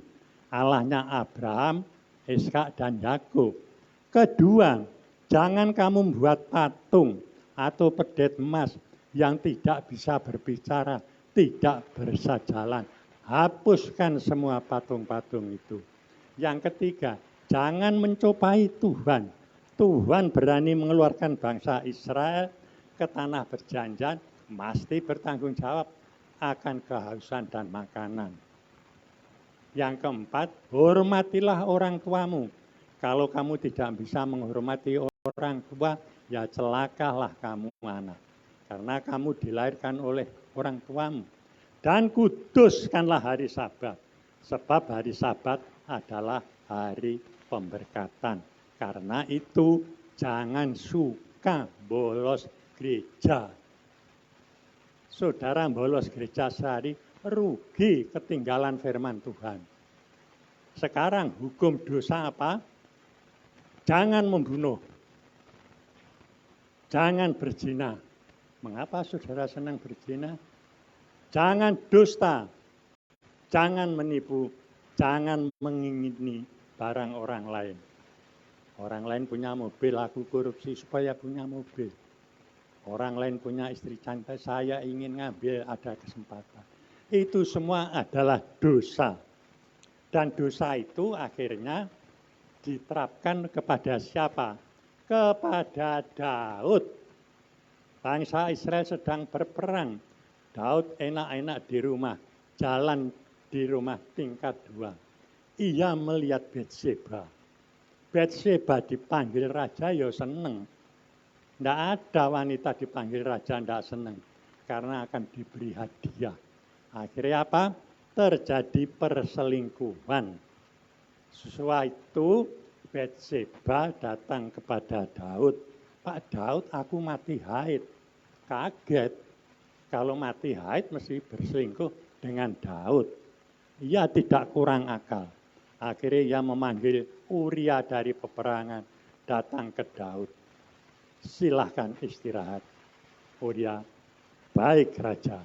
Speaker 4: Allahnya Abraham, Ishak dan Yakub. Kedua, jangan kamu membuat patung atau pedet emas yang tidak bisa berbicara, tidak bisa jalan. Hapuskan semua patung-patung itu. Yang ketiga, jangan mencobai Tuhan. Tuhan berani mengeluarkan bangsa Israel ke tanah perjanjian, mesti bertanggung jawab akan kehausan dan makanan. Yang keempat, hormatilah orang tuamu. Kalau kamu tidak bisa menghormati orang tua, ya celakalah kamu anak. Karena kamu dilahirkan oleh orang tuamu. Dan kuduskanlah hari Sabat. Sebab hari Sabat adalah hari pemberkatan. Karena itu jangan suka bolos gereja. Saudara bolos gereja sehari, rugi ketinggalan firman Tuhan. Sekarang hukum dosa apa? Jangan membunuh. Jangan berzina. Mengapa saudara senang berzina? Jangan dusta. Jangan menipu. Jangan mengingini barang orang lain. Orang lain punya mobil, aku korupsi supaya punya mobil. Orang lain punya istri cantik, saya ingin ngambil, ada kesempatan. Itu semua adalah dosa. Dan dosa itu akhirnya diterapkan kepada siapa? Kepada Daud. Bangsa Israel sedang berperang. Daud enak-enak di rumah, jalan di rumah tingkat 2. Ia melihat Batseba. Batseba dipanggil raja, ya seneng. Tidak ada wanita dipanggil raja, tidak seneng. Karena akan diberi hadiah. Akhirnya apa? Terjadi perselingkuhan. Sesuai itu, Batseba datang kepada Daud. Pak Daud, aku mati haid. Kaget. Kalau mati haid mesti berselingkuh dengan Daud. Ia tidak kurang akal. Akhirnya ia memanggil Uria dari peperangan datang ke Daud. Silahkan istirahat. Uria, baik raja.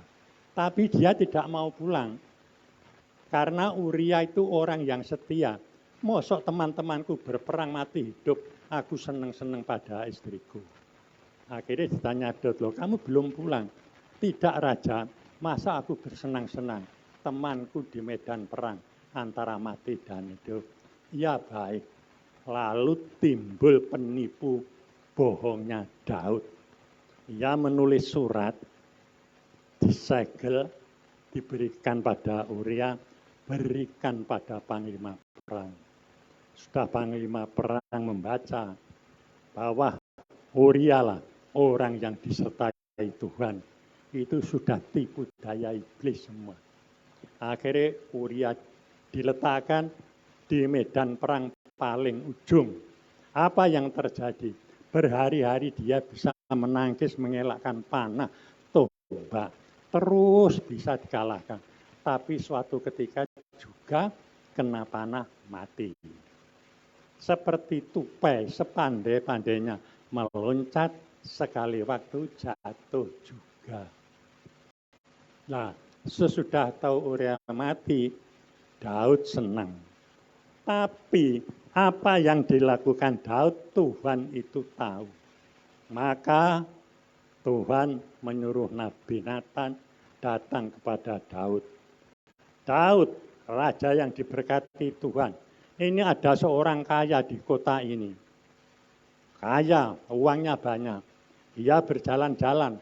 Speaker 4: Tapi dia tidak mau pulang. Karena Uria itu orang yang setia. Mosok teman-temanku berperang mati hidup, aku seneng-seneng pada istriku. Akhirnya ditanya Daud, loh kamu belum pulang? Tidak raja, masa aku bersenang-senang? Temanku di medan perang antara mati dan hidup. Ya baik. Lalu timbul penipu bohongnya Daud. Ia menulis surat, disegel, diberikan pada Uria, berikan pada panglima perang. Sudah panglima perang membaca bahwa Uria lah orang yang disertai Tuhan. Itu sudah tipu daya iblis semua. Akhirnya Uria diletakkan di medan perang paling ujung. Apa yang terjadi? Berhari-hari dia bisa menangkis, mengelakkan panah, tombak. Terus bisa dikalahkan. Tapi suatu ketika juga kena panah mati. Seperti tupai, sepandai-pandainya meloncat, sekali waktu jatuh juga. Nah, sesudah tahu Uria mati, Daud senang. Tapi apa yang dilakukan Daud, Tuhan itu tahu. Maka Tuhan menyuruh Nabi Nathan datang kepada Daud. Daud, raja yang diberkati Tuhan. Ini ada seorang kaya di kota ini. Kaya, uangnya banyak. Dia berjalan-jalan,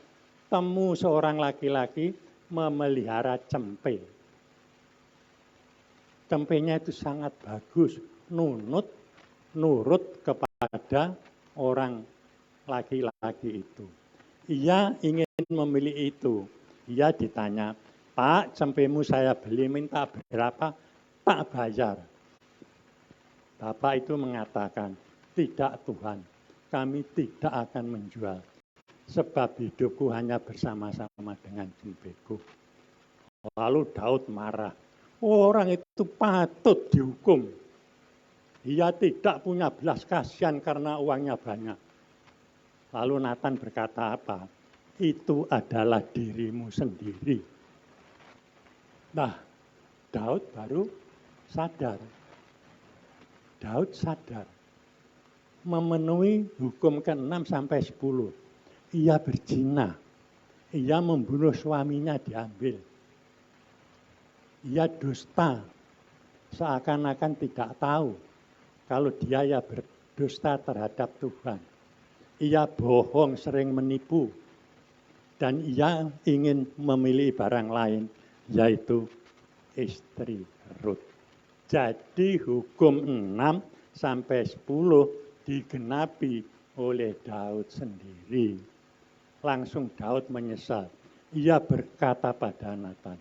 Speaker 4: temu seorang laki-laki memelihara cempe. Cempenya itu sangat bagus, nurut kepada orang laki-laki itu. Ia ingin memilih itu. Ia ditanya, Pak, cempemu saya beli, minta berapa? Tak bayar. Bapak itu mengatakan, tidak Tuhan, kami tidak akan menjual. Sebab hidupku hanya bersama-sama dengan cempeku. Lalu Daud marah. Orang itu patut dihukum. Dia tidak punya belas kasihan karena uangnya banyak. Lalu Nathan berkata apa? Itu adalah dirimu sendiri. Nah, Daud baru sadar. Daud sadar. Memenuhi hukum ke-6 sampai 10. Ia berzina. Ia membunuh suaminya diambil. Ia dusta. Seakan-akan tidak tahu kalau dia ya berdusta terhadap Tuhan. Ia bohong, sering menipu. Dan ia ingin memilih barang lain, yaitu istri Rut. Jadi hukum 6 sampai 10 digenapi oleh Daud sendiri. Langsung Daud menyesal. Ia berkata pada Nathan,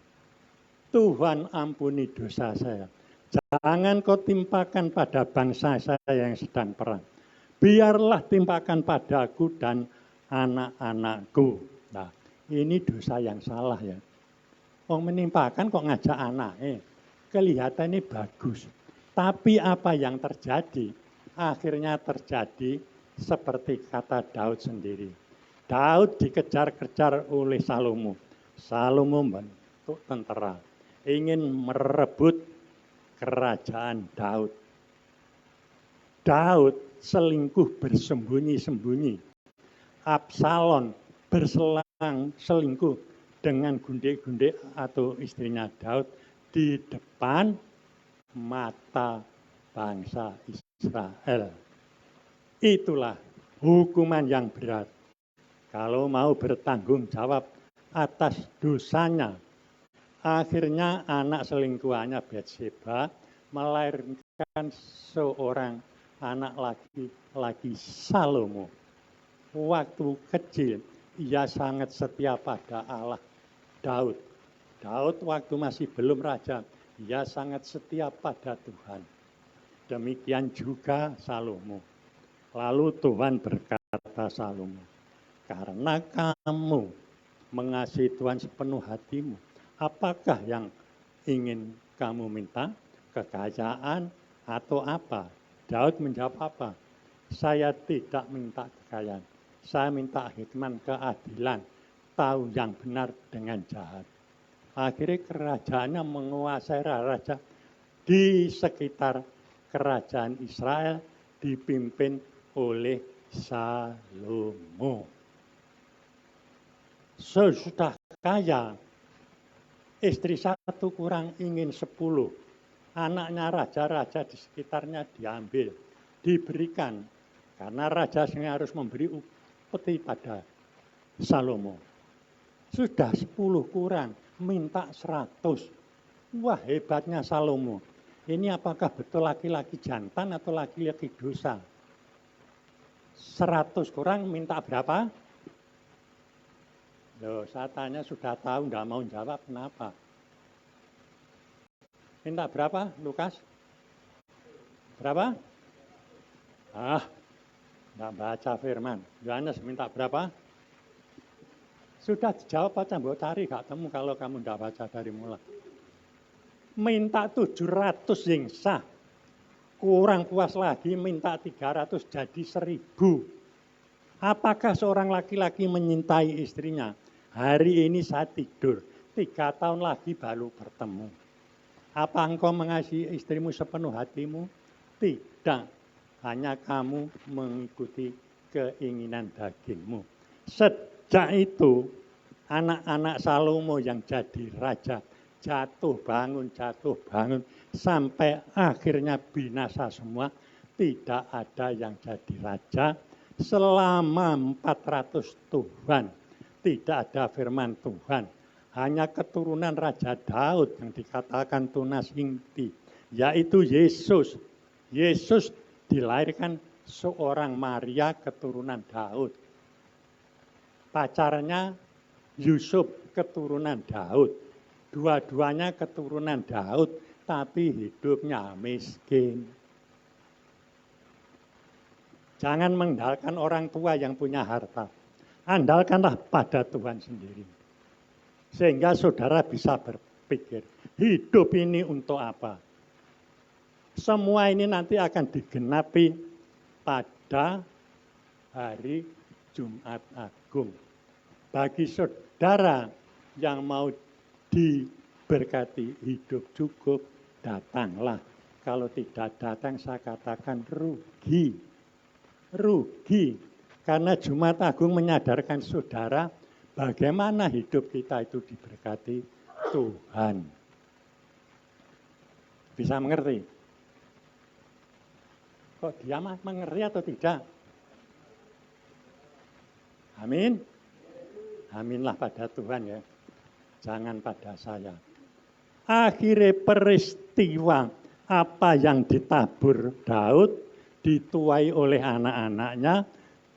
Speaker 4: Tuhan ampuni dosa saya. Jangan kau timpakan pada bangsa saya yang sedang perang. Biarlah timpakan padaku dan anak-anakku. Nah, ini dosa yang salah ya. Orang menimpakan kok ngajak anaknya. Kelihatan ini bagus. Tapi apa yang terjadi? Akhirnya terjadi seperti kata Daud sendiri. Daud dikejar-kejar oleh Salomo. Salomo membentuk tentara. Ingin merebut kerajaan Daud. Daud selingkuh bersembunyi-sembunyi. Absalom berselang selingkuh dengan gundik-gundik atau istrinya Daud di depan mata bangsa Israel. Itulah hukuman yang berat. Kalau mau bertanggung jawab atas dosanya, akhirnya anak selingkuhannya Batseba melahirkan seorang anak laki-laki Salomo. Waktu kecil, ia sangat setia pada Allah. Daud waktu masih belum raja, ia sangat setia pada Tuhan. Demikian juga Salomo. Lalu Tuhan berkata Salomo, karena kamu mengasihi Tuhan sepenuh hatimu, apakah yang ingin kamu minta? Kekayaan atau apa? Daud menjawab apa? Saya tidak minta kekayaan. Saya minta hikmat, keadilan, tahu yang benar dengan jahat. Akhirnya kerajaannya menguasai raja di sekitar kerajaan Israel dipimpin oleh Salomo. Sesudah kaya, istri satu kurang ingin 10. Anaknya raja-raja di sekitarnya diambil, diberikan. Karena raja harus memberi upeti pada Salomo. Sudah 10 kurang, minta 100. Wah, hebatnya Salomo. Ini apakah betul laki-laki jantan atau laki-laki dosa? 100 kurang minta berapa? Loh, saya tanya sudah tahu, nggak mau jawab, kenapa? Minta berapa, Lukas? Berapa? Nggak baca firman. Yohanes minta berapa? Sudah dijawab aja, mbok cari, gak temu kalau kamu nggak baca dari mulai. Minta 700 yang sah. Kurang puas lagi minta 300 jadi 1000. Apakah seorang laki-laki menyintai istrinya? Hari ini saya tidur, 3 tahun lagi baru bertemu. Apa engkau mengasihi istrimu sepenuh hatimu? Tidak, hanya kamu mengikuti keinginan dagingmu. Sejak itu, anak-anak Salomo yang jadi raja jatuh bangun, sampai akhirnya binasa semua. Tidak ada yang jadi raja selama 400 Tuhan. Tidak ada firman Tuhan. Hanya keturunan Raja Daud yang dikatakan tunas inti, yaitu Yesus. Yesus dilahirkan seorang Maria keturunan Daud. Pacarnya Yusuf keturunan Daud. Dua-duanya keturunan Daud, tapi hidupnya miskin. Jangan mengandalkan orang tua yang punya harta. Andalkanlah pada Tuhan sendiri. Sehingga saudara bisa berpikir, hidup ini untuk apa? Semua ini nanti akan digenapi pada hari Jumat Agung. Bagi saudara yang mau diberkati hidup cukup, datanglah. Kalau tidak datang, saya katakan rugi. Rugi. Karena Jumat Agung menyadarkan saudara, bagaimana hidup kita itu diberkati Tuhan. Bisa mengerti? Kok dia mengerti atau tidak? Amin. Aminlah pada Tuhan ya. Jangan pada saya. Akhirnya peristiwa apa yang ditabur Daud, dituai oleh anak-anaknya,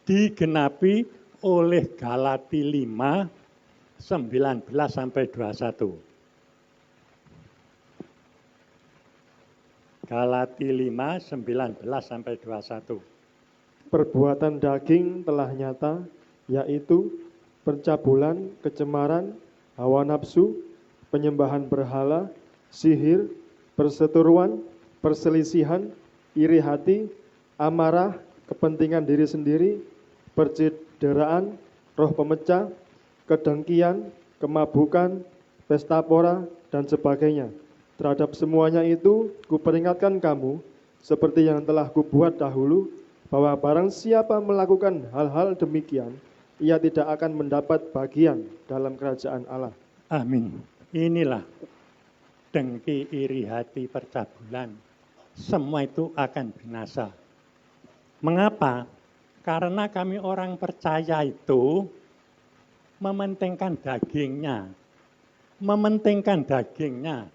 Speaker 4: digenapi oleh Galati 5, 19 sampai 21. Galati 5, 19 sampai 21.
Speaker 5: Perbuatan daging telah nyata, yaitu pencabulan, kecemaran, hawa nafsu, penyembahan berhala, sihir, perseteruan, perselisihan, iri hati, amarah, kepentingan diri sendiri, percederaan, roh pemecah, kedengkian, kemabukan, pesta pora, dan sebagainya. Terhadap semuanya itu, kuperingatkan kamu, seperti yang telah kubuat dahulu, bahwa barang siapa melakukan hal-hal demikian, ia tidak akan mendapat bagian dalam kerajaan Allah.
Speaker 4: Amin. Inilah dengki, iri hati, percabulan. Semua itu akan binasa. Mengapa? Karena kami orang percaya itu mementingkan dagingnya. Mementingkan dagingnya.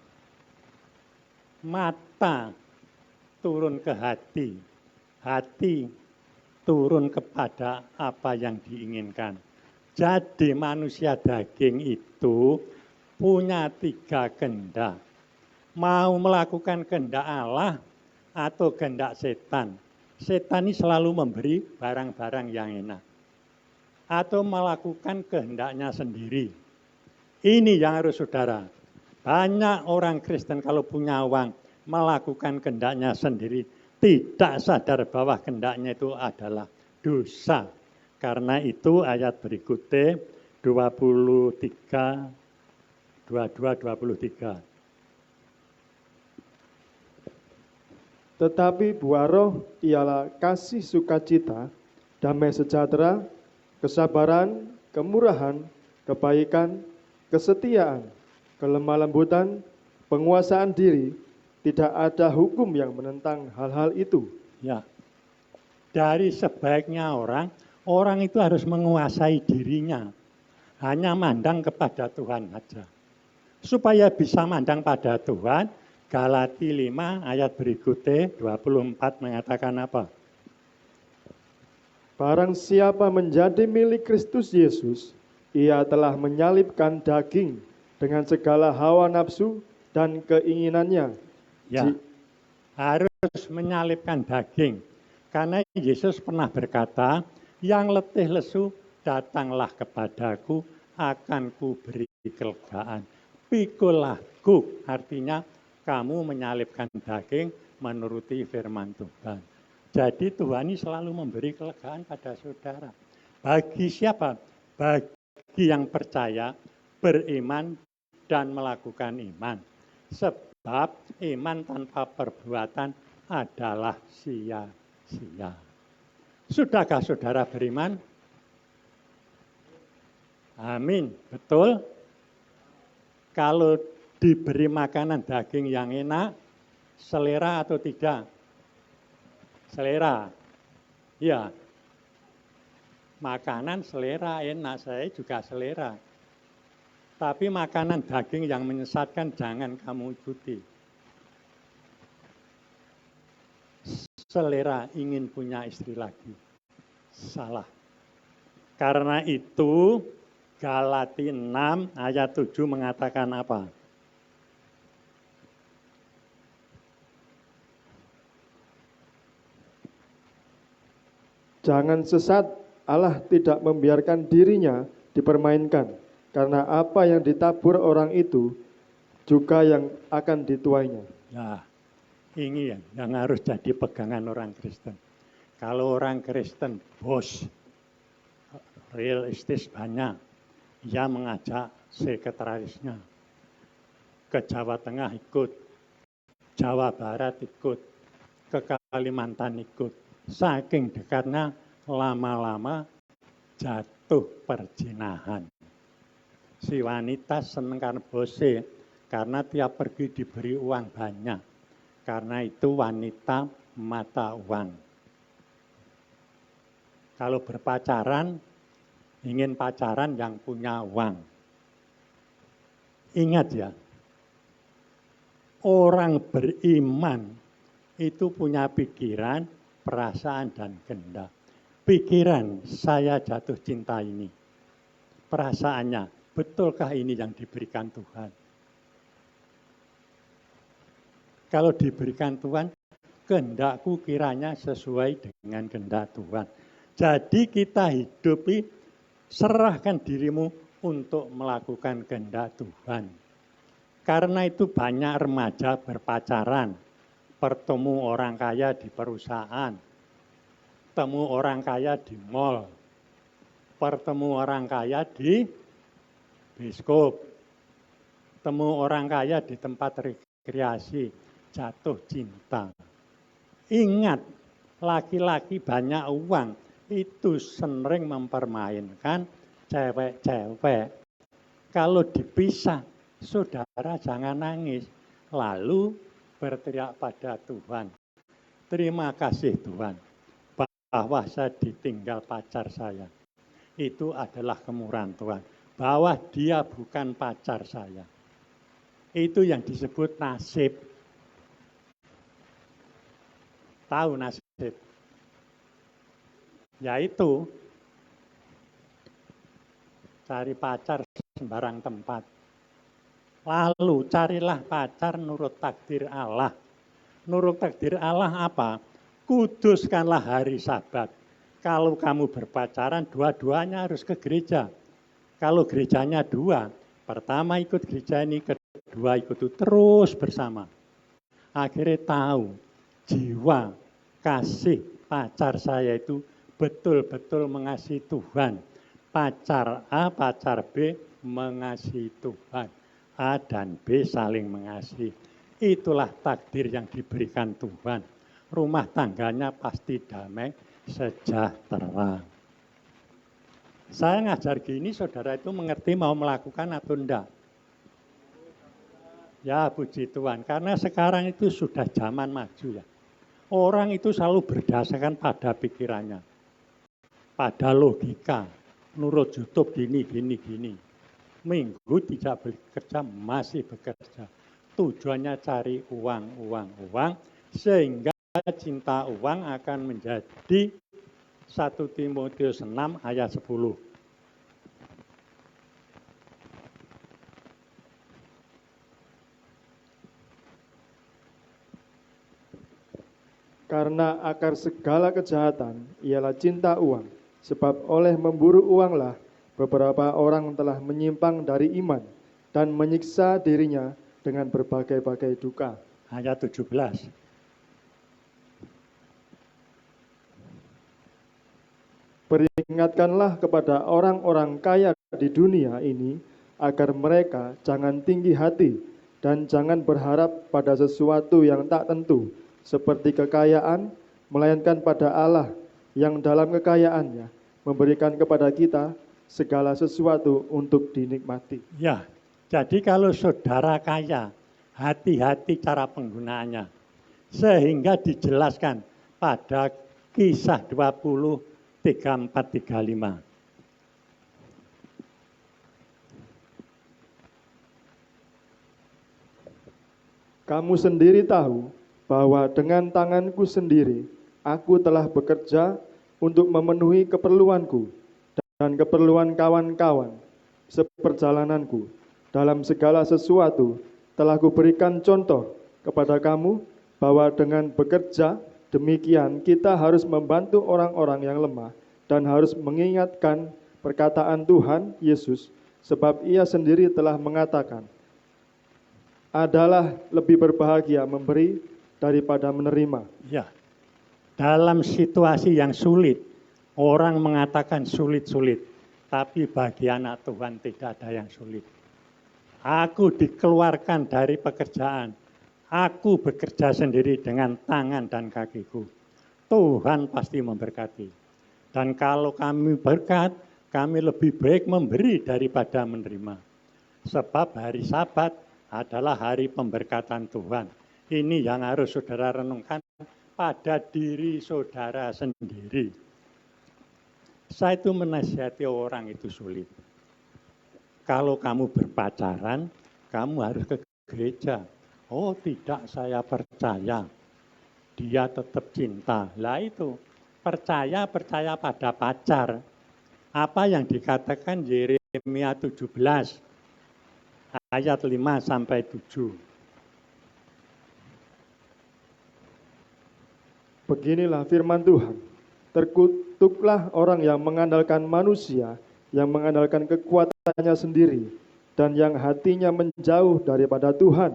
Speaker 4: Mata turun ke hati. Hati turun kepada apa yang diinginkan. Jadi manusia daging itu punya 3 kehendak. Mau melakukan kehendak Allah atau kehendak setan. Setan ini selalu memberi barang-barang yang enak. Atau melakukan kehendaknya sendiri. Ini yang harus saudara. Banyak orang Kristen kalau punya uang melakukan kehendaknya sendiri. Tidak sadar bahwa kehendaknya itu adalah dosa. Karena itu ayat berikutnya 22-23.
Speaker 5: Tetapi buah roh ialah kasih sukacita, damai sejahtera, kesabaran, kemurahan, kebaikan, kesetiaan, kelemah lembutan, penguasaan diri. Tidak ada hukum yang menentang hal-hal itu.
Speaker 4: Ya, dari sebaiknya orang itu harus menguasai dirinya. Hanya mandang kepada Tuhan saja. Supaya bisa mandang pada Tuhan, Galati 5 ayat berikutnya 24 mengatakan apa?
Speaker 5: Barang siapa menjadi milik Kristus Yesus, ia telah menyalibkan daging dengan segala hawa nafsu dan keinginannya.
Speaker 4: Ya, harus menyalibkan daging. Karena Yesus pernah berkata, yang letih lesu datanglah kepadaku, akan kuberi kelegaan. Pikulah guk, artinya kamu menyalibkan daging menuruti firman Tuhan. Jadi Tuhan ini selalu memberi kelegaan pada saudara. Bagi siapa? Bagi yang percaya, beriman, dan melakukan iman. Sebab iman tanpa perbuatan adalah sia-sia. Sudahkah saudara beriman? Amin, betul. Kalau diberi makanan daging yang enak, selera atau tidak? Selera. Ya. Makanan selera enak, saya juga selera. Tapi makanan daging yang menyesatkan jangan kamu ikuti. Selera ingin punya istri lagi. Salah. Karena itu Galati 6 ayat 7 mengatakan apa?
Speaker 5: Jangan sesat, Allah tidak membiarkan dirinya dipermainkan, karena apa yang ditabur orang itu juga yang akan dituainya.
Speaker 4: Nah, ini yang harus jadi pegangan orang Kristen. Kalau orang Kristen bos, realistis banyak, ia mengajak sekretarisnya ke Jawa Tengah ikut, Jawa Barat ikut, ke Kalimantan ikut. Saking dekatnya lama-lama jatuh perjinahan. Si wanita seneng karena bose, karena tiap pergi diberi uang banyak. Karena itu wanita mata uang. Kalau berpacaran, ingin pacaran yang punya uang. Ingat ya, orang beriman itu punya pikiran, perasaan, dan kehendak. Pikiran, saya jatuh cinta ini. Perasaannya, betulkah ini yang diberikan Tuhan? Kalau diberikan Tuhan, kehendakku kiranya sesuai dengan kehendak Tuhan. Jadi kita hidupi, serahkan dirimu untuk melakukan kehendak Tuhan. Karena itu banyak remaja berpacaran, bertemu orang kaya di perusahaan, temu orang kaya di mall, bertemu orang kaya di bioskop, temu orang kaya di tempat rekreasi, jatuh cinta. Ingat, laki-laki banyak uang itu sering mempermainkan cewek-cewek. Kalau dipisah, saudara jangan nangis. Lalu berteriak pada Tuhan. Terima kasih Tuhan, bahwa saya ditinggal pacar saya. Itu adalah kemurahan Tuhan. Bahwa dia bukan pacar saya. Itu yang disebut nasib. Tahu nasib? Yaitu cari pacar sembarang tempat. Lalu carilah pacar nurut takdir Allah. Nurut takdir Allah apa? Kuduskanlah hari Sabat. Kalau kamu berpacaran, dua-duanya harus ke gereja. Kalau gerejanya dua, pertama ikut gereja ini, kedua ikut itu, terus bersama. Akhirnya tahu, jiwa kasih pacar saya itu betul-betul mengasihi Tuhan. Pacar A, pacar B mengasihi Tuhan. A dan B saling mengasihi. Itulah takdir yang diberikan Tuhan. Rumah tangganya pasti damai, sejahtera. Saya ngajar gini, saudara itu mengerti mau melakukan atau enggak? Ya, puji Tuhan. Karena sekarang itu sudah zaman maju ya. Orang itu selalu berdasarkan pada pikirannya. Pada logika, nurut YouTube gini. Minggu tidak bekerja, masih bekerja. Tujuannya cari uang, sehingga cinta uang akan menjadi 1 Timotius 6 ayat 10.
Speaker 5: Karena akar segala kejahatan ialah cinta uang, sebab oleh memburu uanglah beberapa orang telah menyimpang dari iman dan menyiksa dirinya dengan berbagai-bagai duka.
Speaker 4: Ayat 17.
Speaker 5: Peringatkanlah kepada orang-orang kaya di dunia ini agar mereka jangan tinggi hati dan jangan berharap pada sesuatu yang tak tentu seperti kekayaan, melainkan pada Allah yang dalam kekayaannya memberikan kepada kita segala sesuatu untuk dinikmati.
Speaker 4: Ya, jadi kalau saudara kaya, hati-hati cara penggunaannya. Sehingga dijelaskan pada Kisah 20, 34, 35.
Speaker 5: Kamu sendiri tahu bahwa dengan tanganku sendiri aku telah bekerja untuk memenuhi keperluanku dan keperluan kawan-kawan seperjalananku. Dalam segala sesuatu telah kuberikan contoh kepada kamu bahwa dengan bekerja demikian kita harus membantu orang-orang yang lemah dan harus mengingatkan perkataan Tuhan Yesus, sebab ia sendiri telah mengatakan, adalah lebih berbahagia memberi daripada menerima.
Speaker 4: Ya, dalam situasi yang sulit, orang mengatakan sulit-sulit, tapi bagi anak Tuhan tidak ada yang sulit. Aku dikeluarkan dari pekerjaan, aku bekerja sendiri dengan tangan dan kakiku. Tuhan pasti memberkati. Dan kalau kami berkat, kami lebih baik memberi daripada menerima. Sebab hari Sabat adalah hari pemberkatan Tuhan. Ini yang harus saudara renungkan pada diri saudara sendiri. Saya itu menasihati orang itu sulit. Kalau kamu berpacaran, kamu harus ke gereja. Oh tidak, saya percaya. Dia tetap cinta. Lah itu, percaya pada pacar. Apa yang dikatakan Yeremia 17. Ayat 5 sampai 7.
Speaker 5: Beginilah firman Tuhan, terkutuklah orang yang mengandalkan manusia, yang mengandalkan kekuatannya sendiri, dan yang hatinya menjauh daripada Tuhan.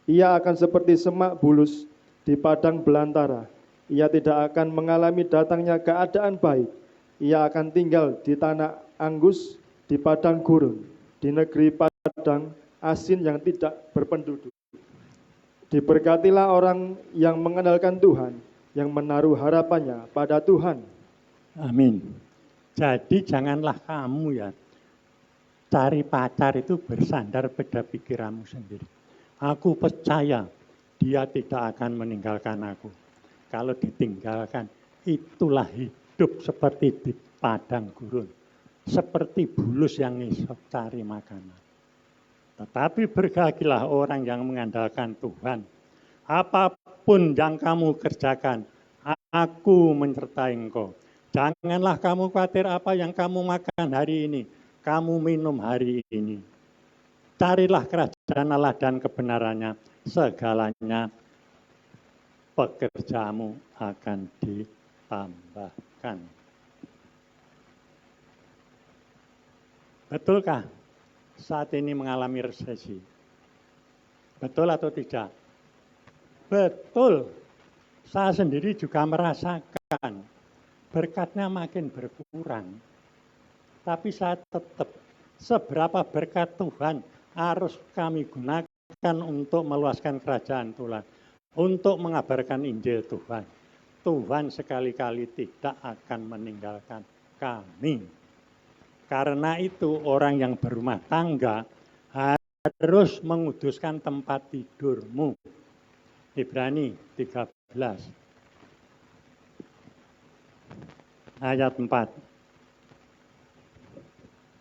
Speaker 5: Ia akan seperti semak bulus di padang belantara. Ia tidak akan mengalami datangnya keadaan baik. Ia akan tinggal di tanah anggus, di padang gurun, di negeri padang asin yang tidak berpenduduk. Diberkatilah orang yang mengandalkan Tuhan, yang menaruh harapannya pada Tuhan.
Speaker 4: Amin. Jadi janganlah kamu ya cari pacar itu bersandar pada pikiranmu sendiri. Aku percaya dia tidak akan meninggalkan aku. Kalau ditinggalkan, itulah hidup seperti di padang gurun. Seperti bulus yang ngisop cari makanan. Tetapi berbahagialah orang yang mengandalkan Tuhan. Apapun yang kamu kerjakan, aku menyertai engkau. Janganlah kamu khawatir apa yang kamu makan hari ini, kamu minum hari ini. Carilah kerajaan Allah dan kebenarannya, segalanya pekerjamu akan ditambahkan. Betulkah saat ini mengalami resesi? Betul atau tidak? Betul. Saya sendiri juga merasakan berkatnya makin berkurang. Tapi saya tetap, seberapa berkat Tuhan harus kami gunakan untuk meluaskan kerajaan Tuhan, untuk mengabarkan Injil Tuhan. Tuhan sekali-kali tidak akan meninggalkan kami. Karena itu orang yang berumah tangga harus menguduskan tempat tidurmu. Ibrani 13 ayat 4.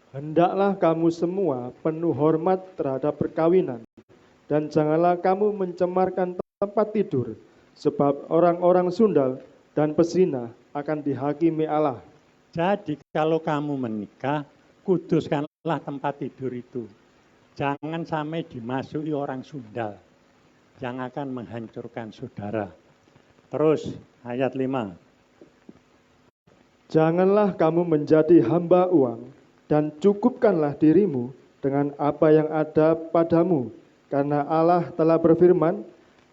Speaker 5: Hendaklah kamu semua penuh hormat terhadap perkawinan, dan janganlah kamu mencemarkan tempat tidur, sebab orang-orang sundal dan pesina akan dihakimi Allah.
Speaker 4: Jadi kalau kamu menikah, kuduskanlah tempat tidur itu. Jangan sampai dimasuki orang sundal yang akan menghancurkan saudara. Terus ayat 5.
Speaker 5: Janganlah kamu menjadi hamba uang, dan cukupkanlah dirimu dengan apa yang ada padamu, karena Allah telah berfirman,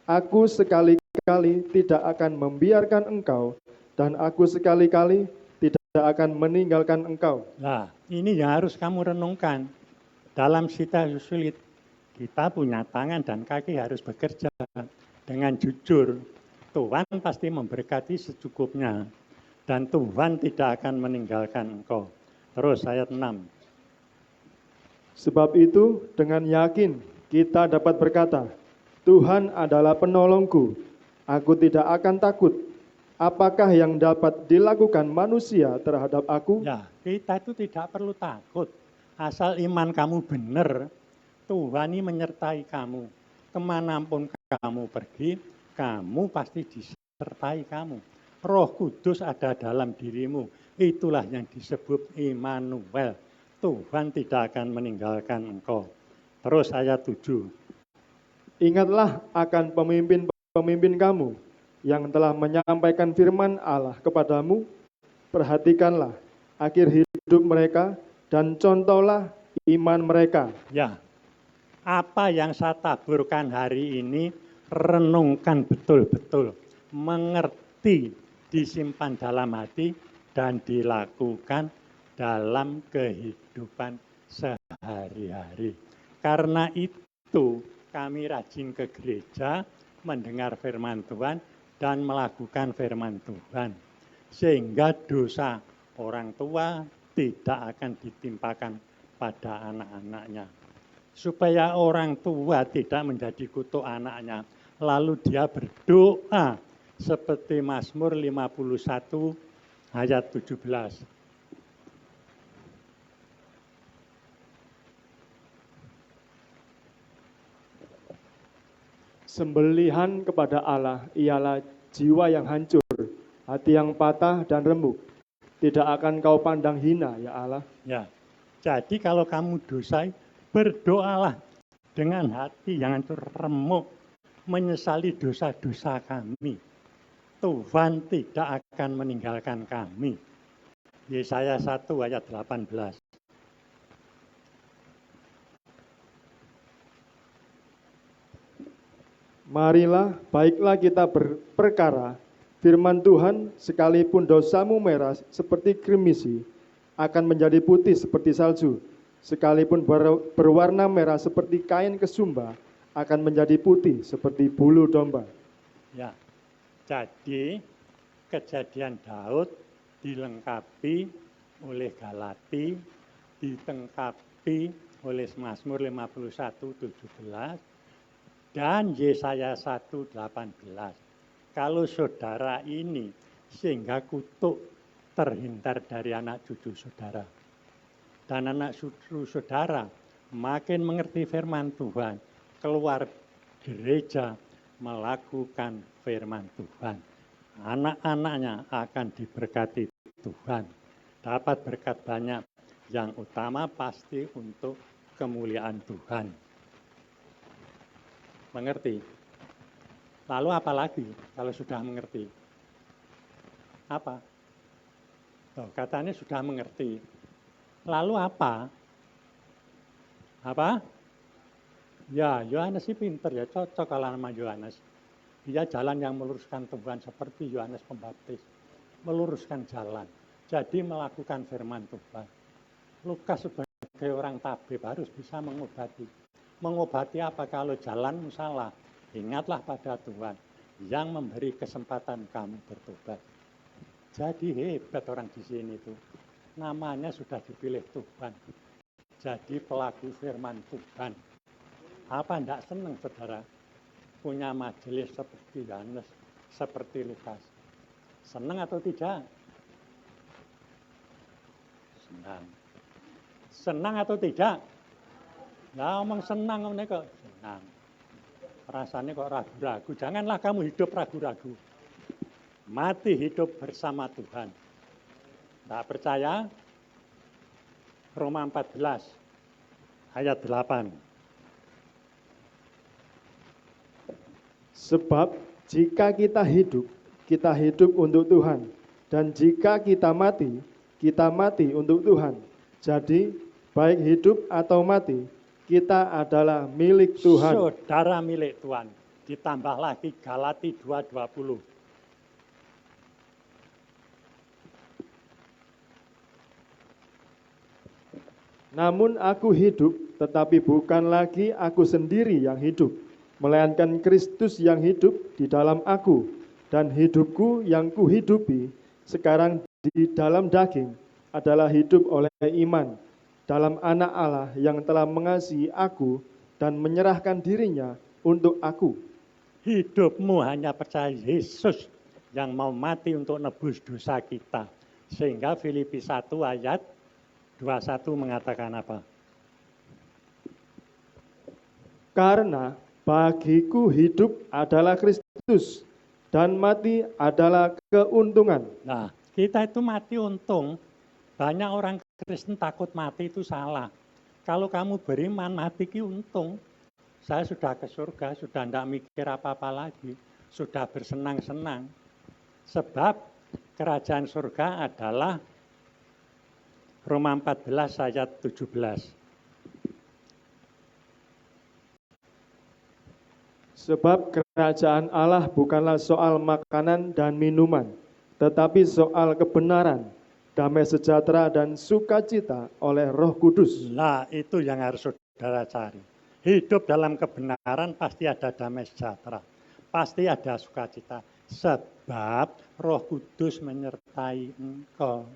Speaker 5: aku sekali-kali tidak akan membiarkan engkau, dan aku sekali-kali tidak akan meninggalkan engkau.
Speaker 4: Nah, ini yang harus kamu renungkan. Dalam situasi sulit, kita punya tangan dan kaki harus bekerja dengan jujur. Tuhan pasti memberkati secukupnya. Dan Tuhan tidak akan meninggalkan engkau. Terus ayat 6.
Speaker 5: Sebab itu dengan yakin kita dapat berkata, Tuhan adalah penolongku, aku tidak akan takut. Apakah yang dapat dilakukan manusia terhadap aku?
Speaker 4: Ya, kita itu tidak perlu takut. Asal iman kamu benar, Tuhan ini menyertai kamu. Kemanapun kamu pergi, kamu pasti disertai kamu. Roh Kudus ada dalam dirimu. Itulah yang disebut Immanuel. Tuhan tidak akan meninggalkan engkau. Terus ayat 7.
Speaker 5: Ingatlah akan pemimpin-pemimpin kamu yang telah menyampaikan firman Allah kepadamu, perhatikanlah akhir hidup mereka dan contohlah iman mereka.
Speaker 4: Ya, apa yang saya taburkan hari ini, renungkan betul-betul, mengerti, disimpan dalam hati, dan dilakukan dalam kehidupan sehari-hari. Karena itu kami rajin ke gereja, mendengar firman Tuhan, dan melakukan firman Tuhan. Sehingga dosa orang tua tidak akan ditimpakan pada anak-anaknya. Supaya orang tua tidak menjadi kutuk anaknya. Lalu dia berdoa seperti Mazmur 51 ayat 17.
Speaker 5: Sembelihan kepada Allah ialah jiwa yang hancur, hati yang patah dan remuk. Tidak akan kau pandang hina, ya Allah.
Speaker 4: Ya, jadi kalau kamu dosa, berdoalah dengan hati yang hancur remuk, menyesali dosa-dosa kami. Tuhan tidak akan meninggalkan kami. Yesaya 1 ayat 18.
Speaker 5: Marilah, baiklah kita berperkara, firman Tuhan, sekalipun dosamu merah seperti krimisi, akan menjadi putih seperti salju. Sekalipun berwarna merah seperti kain kesumba, akan menjadi putih seperti bulu domba.
Speaker 4: Ya, jadi kejadian Daud dilengkapi oleh Galati, dilengkapi oleh Mazmur 51:17, dan Yesaya 1:18. Kalau saudara ini sehingga kutuk terhindar dari anak cucu saudara. Dan anak cucu saudara makin mengerti firman Tuhan, keluar gereja melakukan firman Tuhan. Anak-anaknya akan diberkati Tuhan. Dapat berkat banyak, yang utama pasti untuk kemuliaan Tuhan. Mengerti? Lalu apa lagi kalau sudah mengerti? Apa? Tuh, katanya sudah mengerti. Lalu apa? Apa? Ya, Yohanes sih pinter ya, cocok kalau nama Yohanes. Dia jalan yang meluruskan Tuhan seperti Yohanes Pembaptis. Meluruskan jalan. Jadi melakukan firman Tuhan. Lukas sebagai orang tabib harus bisa mengobati. Mengobati apa kalau jalanmu salah? Ingatlah pada Tuhan yang memberi kesempatan kamu bertobat. Jadi hebat orang di sini tuh. Namanya sudah dipilih Tuhan. Jadi pelaku firman Tuhan. Apa enggak senang saudara punya majelis seperti Yohanes, seperti Lukas? Senang atau tidak? Senang. Senang atau tidak? Ya omong senang omongnya kok senang. Rasanya kok ragu-ragu. Janganlah kamu hidup ragu-ragu. Mati hidup bersama Tuhan. Tak percaya? Roma 14 ayat 8.
Speaker 5: Sebab jika kita hidup untuk Tuhan. Dan jika kita mati untuk Tuhan. Jadi baik hidup atau mati, kita adalah milik Tuhan.
Speaker 4: Saudara milik Tuhan. Ditambah lagi Galati 2:20.
Speaker 5: Namun aku hidup, tetapi bukan lagi aku sendiri yang hidup, melainkan Kristus yang hidup di dalam aku. Dan hidupku yang kuhidupi sekarang di dalam daging adalah hidup oleh iman dalam Anak Allah yang telah mengasihi aku dan menyerahkan dirinya untuk aku.
Speaker 4: Hidupmu hanya percaya Yesus yang mau mati untuk nebus dosa kita. Sehingga Filipi 1 ayat 21 mengatakan apa?
Speaker 5: Karena bagiku hidup adalah Kristus dan mati adalah keuntungan.
Speaker 4: Nah, kita itu mati untung. Banyak orang Kristen takut mati itu salah. Kalau kamu beriman, mati ki untung. Saya sudah ke surga, sudah tidak mikir apa-apa lagi. Sudah bersenang-senang. Sebab kerajaan surga adalah Roma 14 ayat 17.
Speaker 5: Sebab kerajaan Allah bukanlah soal makanan dan minuman, tetapi soal kebenaran, damai sejahtera dan sukacita oleh Roh Kudus.
Speaker 4: Nah, itu yang harus saudara cari. Hidup dalam kebenaran pasti ada damai sejahtera, pasti ada sukacita. Sebab Roh Kudus menyertai engkau.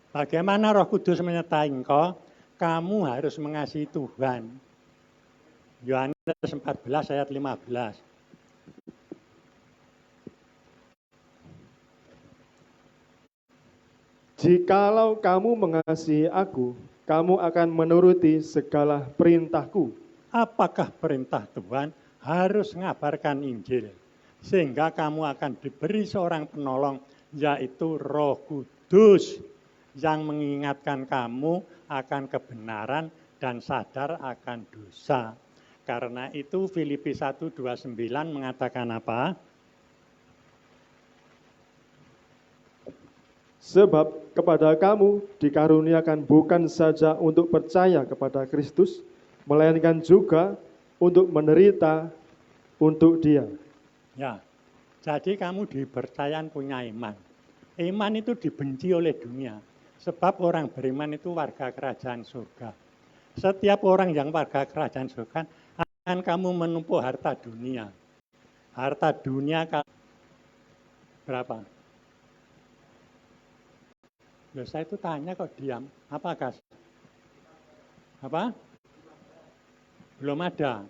Speaker 4: Bagaimana Roh Kudus menyertai engkau? Kamu harus mengasihi Tuhan. Yohanes 14 ayat 15.
Speaker 5: Jikalau kamu mengasihi aku, kamu akan menuruti segala perintahku.
Speaker 4: Apakah perintah Tuhan? Harus mengabarkan Injil. Sehingga kamu akan diberi seorang penolong, yaitu Roh Kudus, yang mengingatkan kamu akan kebenaran dan sadar akan dosa. Karena itu Filipi 1:29 mengatakan apa?
Speaker 5: Sebab kepada kamu dikaruniakan bukan saja untuk percaya kepada Kristus, melainkan juga untuk menderita untuk Dia.
Speaker 4: Ya, jadi kamu dipercayakan punya iman. Iman itu dibenci oleh dunia. Sebab orang beriman itu warga kerajaan surga. Setiap orang yang warga kerajaan surga akan kamu menumpuk harta dunia. Harta dunia berapa? Loh, saya itu tanya kok diam. Apa, Gas? Apa? Belum ada.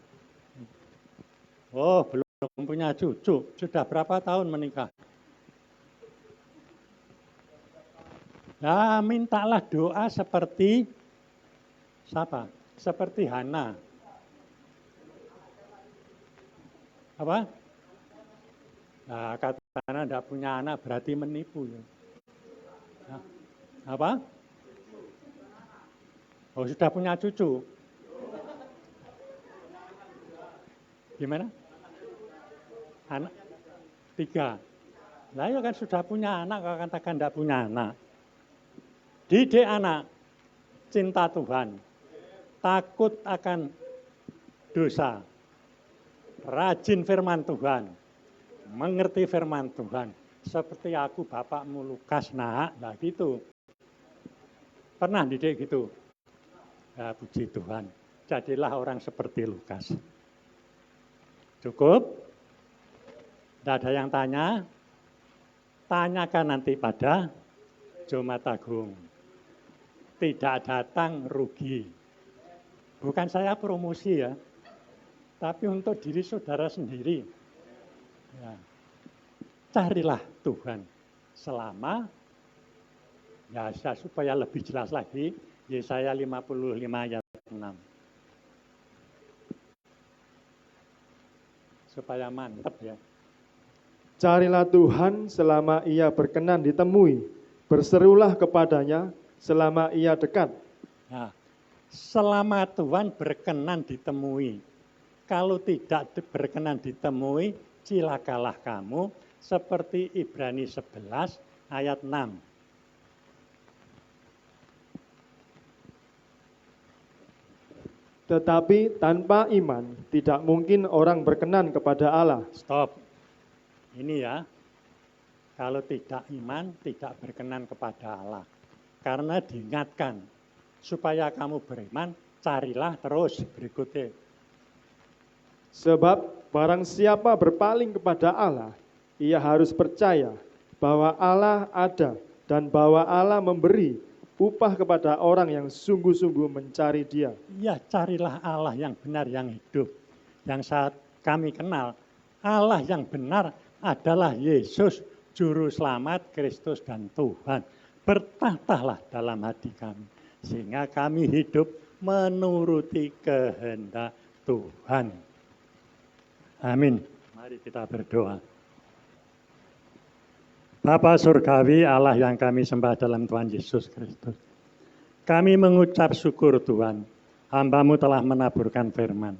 Speaker 4: Oh, belum punya cucu. Sudah berapa tahun menikah? Nah, mintalah doa seperti siapa? Seperti Hana. Apa? Nah, kata Hana tidak punya anak berarti menipu. Ya. Nah, apa? Oh, sudah punya cucu. Gimana? Anak 3. Lah ya kan sudah punya anak, kalau katakan tidak punya anak. Didik anak, cinta Tuhan, takut akan dosa, rajin firman Tuhan, mengerti firman Tuhan. Seperti aku bapakmu Lukas, nah gitu. Pernah didik gitu? Ya, puji Tuhan, jadilah orang seperti Lukas. Cukup? Tidak ada yang tanya? Tanyakan nanti pada Jumat Agung. Tidak datang rugi. Bukan saya promosi ya, tapi untuk diri saudara sendiri. Ya. Carilah Tuhan selama, ya supaya lebih jelas lagi, Yesaya 55 ayat 6. Supaya mantap ya.
Speaker 5: Carilah Tuhan selama Ia berkenan ditemui, berserulah kepadanya selama Ia dekat.
Speaker 4: Nah, selama Tuhan berkenan ditemui. Kalau tidak berkenan ditemui, cilakalah kamu, seperti Ibrani 11 ayat 6.
Speaker 5: Tetapi tanpa iman tidak mungkin orang berkenan kepada Allah.
Speaker 4: Stop. Ini ya, kalau tidak iman, tidak berkenan kepada Allah. Karena diingatkan, supaya kamu beriman, carilah terus berikutnya.
Speaker 5: Sebab barang siapa berpaling kepada Allah, ia harus percaya bahwa Allah ada dan bahwa Allah memberi upah kepada orang yang sungguh-sungguh mencari Dia.
Speaker 4: Ya, carilah Allah yang benar, yang hidup. Yang saat kami kenal, Allah yang benar adalah Yesus, Juru Selamat, Kristus dan Tuhan. Bertahtalah dalam hati kami, sehingga kami hidup menuruti kehendak Tuhan. Amin. Mari kita berdoa. Bapa Surgawi, Allah yang kami sembah dalam Tuhan Yesus Kristus. Kami mengucap syukur Tuhan, hamba-Mu telah menaburkan firman,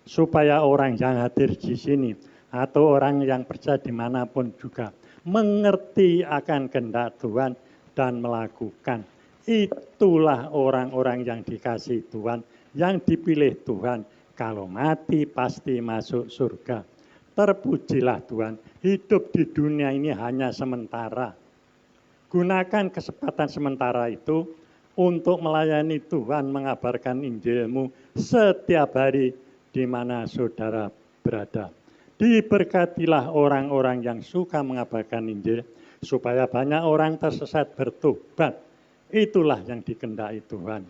Speaker 4: supaya orang yang hadir di sini, atau orang yang percaya dimanapun juga, mengerti akan kehendak Tuhan dan melakukan. Itulah orang-orang yang dikasihi Tuhan, yang dipilih Tuhan, kalau mati pasti masuk surga. Terpujilah Tuhan, hidup di dunia ini hanya sementara. Gunakan kesempatan sementara itu untuk melayani Tuhan, mengabarkan Injil-Mu setiap hari di mana saudara berada. Diberkatilah orang-orang yang suka mengabarkan Injil, supaya banyak orang tersesat bertobat. Itulah yang dikehendaki Tuhan.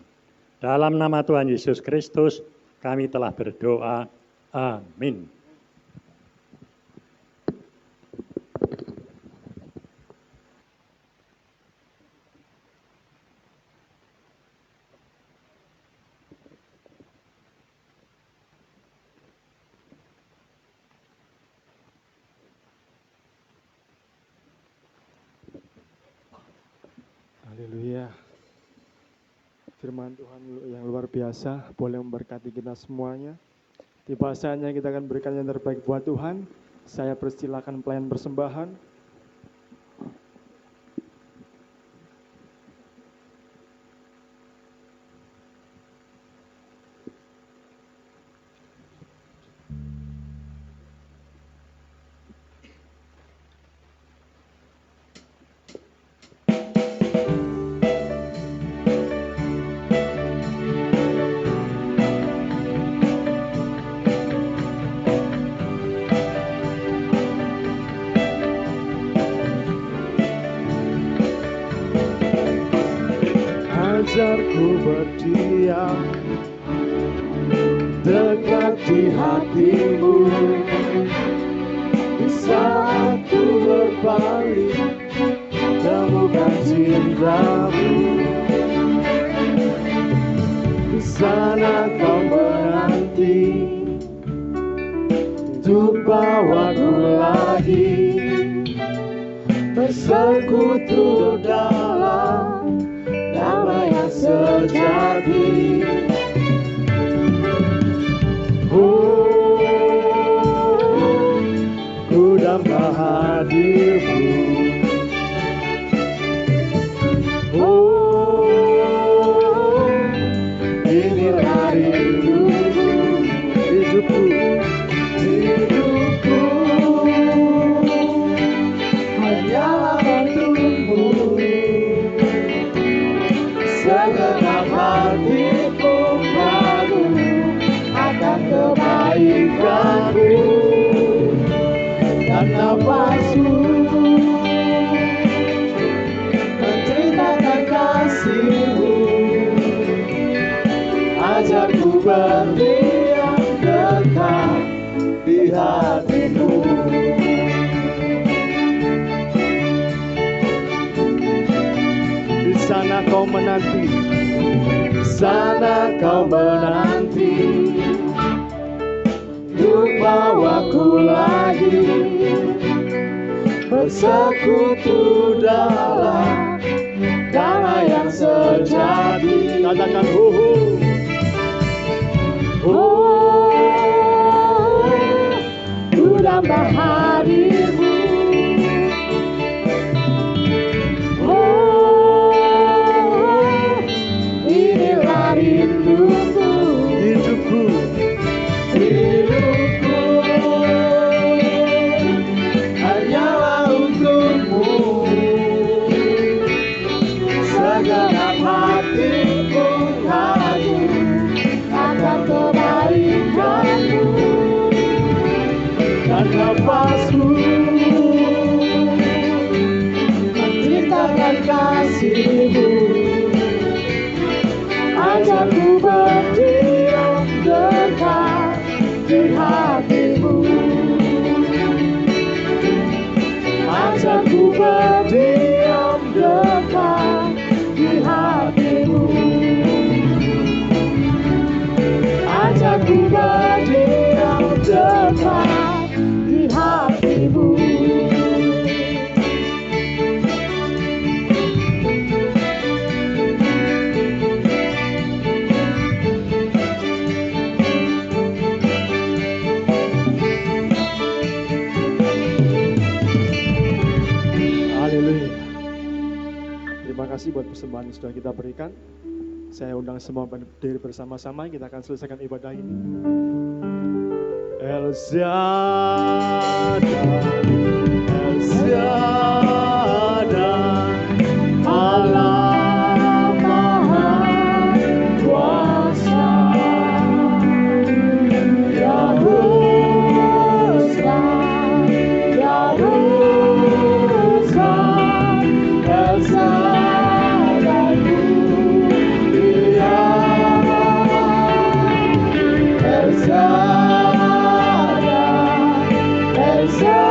Speaker 4: Dalam nama Tuhan Yesus Kristus, kami telah berdoa. Amin.
Speaker 5: Haleluya. Firman Tuhan yang luar biasa boleh memberkati kita semuanya. Tiba saatnya kita akan berikan yang terbaik buat Tuhan. Saya persilakan pelayan persembahan.
Speaker 1: Ajarku berdiam dekat di hati-Mu, di saat ku berpaling temukan cinta-Mu. Di sana Kau menanti untuk bawaku lagi bersekutu dalam damai yang sejati. Ku damba hadir-Mu. Inilah rindu-Mu, hidupku, hidupku hanyalah untuk-Mu. Segenap hatiku ragu akan kebaikan-Mu, dan nafasku menceritakan kasih-Mu. Ajarku berdiam dekat di hati-Mu. Di sana Kau menanti, di sana Kau menanti untuk bawaku lagi bersekutu dalam damai yang sejati. Katakan ku damba hadir-Mu. Inilah rinduku, hidupku, hidupku hanyalah untuk-Mu. Segenap hatiku ragu akan kebaikan-Mu, dan nafas
Speaker 5: persembahan yang sudah kita berikan. Saya undang semua berdiri bersama-sama, kita akan selesaikan ibadah ini. El Shaddai, El Shaddai, Allah Maha Kuasa, Yahuskan, Yahuskan, El Shaddai Mulia, El Shaddai, El Shaddai,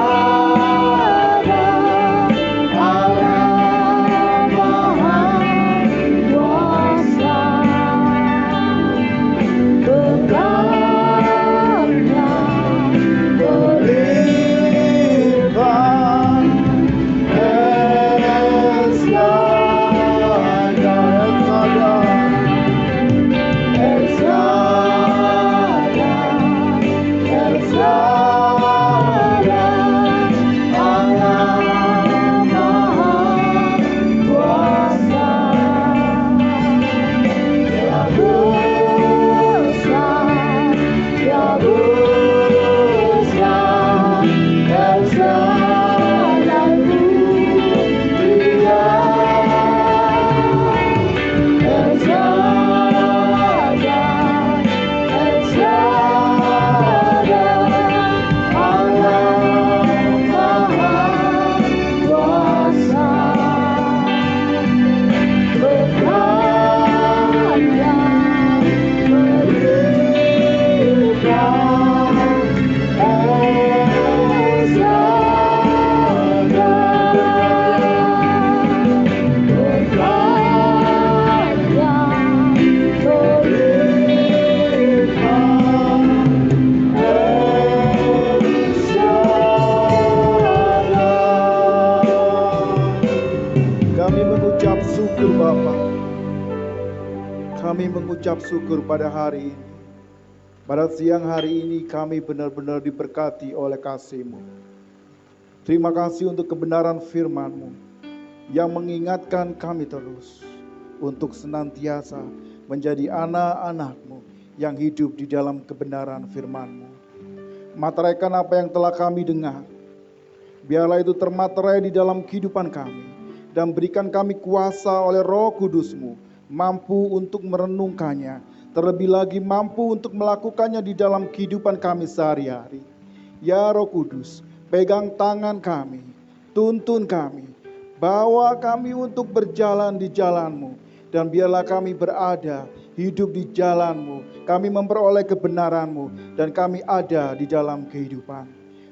Speaker 5: Allah Maha Kuasa, berkatnya berlimpah. El Shaddai, El Shaddai, El Shaddai, Allah Maha Kuasa, Yahuskan, Yahuskan, El Shaddai Mulia, El Shaddai, El Shaddai, Allah Maha Kuasa, berkatnya berlimpah. El Shaddai, berkatnya berlimpah. El Shaddai.
Speaker 6: Kami mengucap syukur Bapa. Kami mengucap syukur pada hari ini. Pada siang hari ini kami benar-benar diberkati oleh kasih-Mu. Terima kasih untuk kebenaran firman-Mu yang mengingatkan kami terus untuk senantiasa menjadi anak-anak-Mu yang hidup di dalam kebenaran firman-Mu. Materaikan apa yang telah kami dengar. Biarlah itu termaterai di dalam kehidupan kami. Dan berikan kami kuasa oleh Roh Kudus-Mu, mampu untuk merenungkannya, terlebih lagi mampu untuk melakukannya di dalam kehidupan kami sehari-hari. Ya Roh Kudus, pegang tangan kami, tuntun kami, bawa kami untuk berjalan di jalan-Mu, dan biarlah kami berada, hidup di jalan-Mu, kami memperoleh kebenaran-Mu, dan kami ada di dalam kehidupan.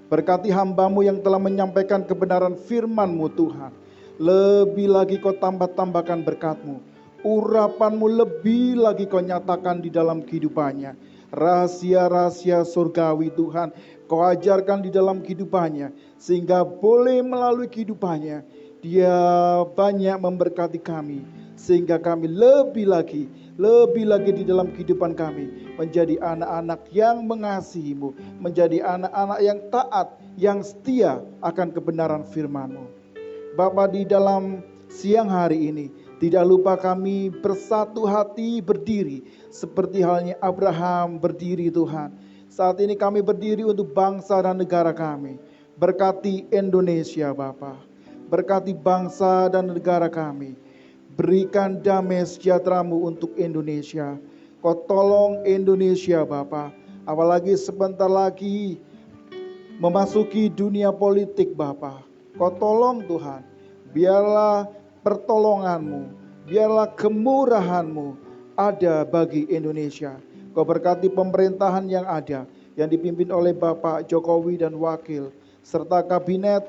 Speaker 6: Berkati hamba-Mu yang telah menyampaikan kebenaran firman-Mu Tuhan. Lebih lagi Kau tambah-tambahkan berkat-Mu. Urapan-Mu lebih lagi Kau nyatakan di dalam kehidupannya. Rahasia-rahasia surgawi Tuhan Kau ajarkan di dalam kehidupannya. Sehingga boleh melalui kehidupannya Dia banyak memberkati kami. Sehingga kami lebih lagi di dalam kehidupan kami menjadi anak-anak yang mengasihi-Mu, menjadi anak-anak yang taat, yang setia akan kebenaran firman-Mu. Bapa, di dalam siang hari ini tidak lupa kami bersatu hati berdiri seperti halnya Abraham berdiri Tuhan. Saat ini kami berdiri untuk bangsa dan negara kami. Berkati Indonesia Bapa, berkati bangsa dan negara kami. Berikan damai sejahtera-Mu untuk Indonesia. Kau tolong Indonesia Bapa, apalagi sebentar lagi memasuki dunia politik Bapa. Kau tolong Tuhan, biarlah pertolongan-Mu, biarlah kemurahan-Mu ada bagi Indonesia. Kau berkati pemerintahan yang ada, yang dipimpin oleh Bapak Jokowi dan Wakil, serta kabinet,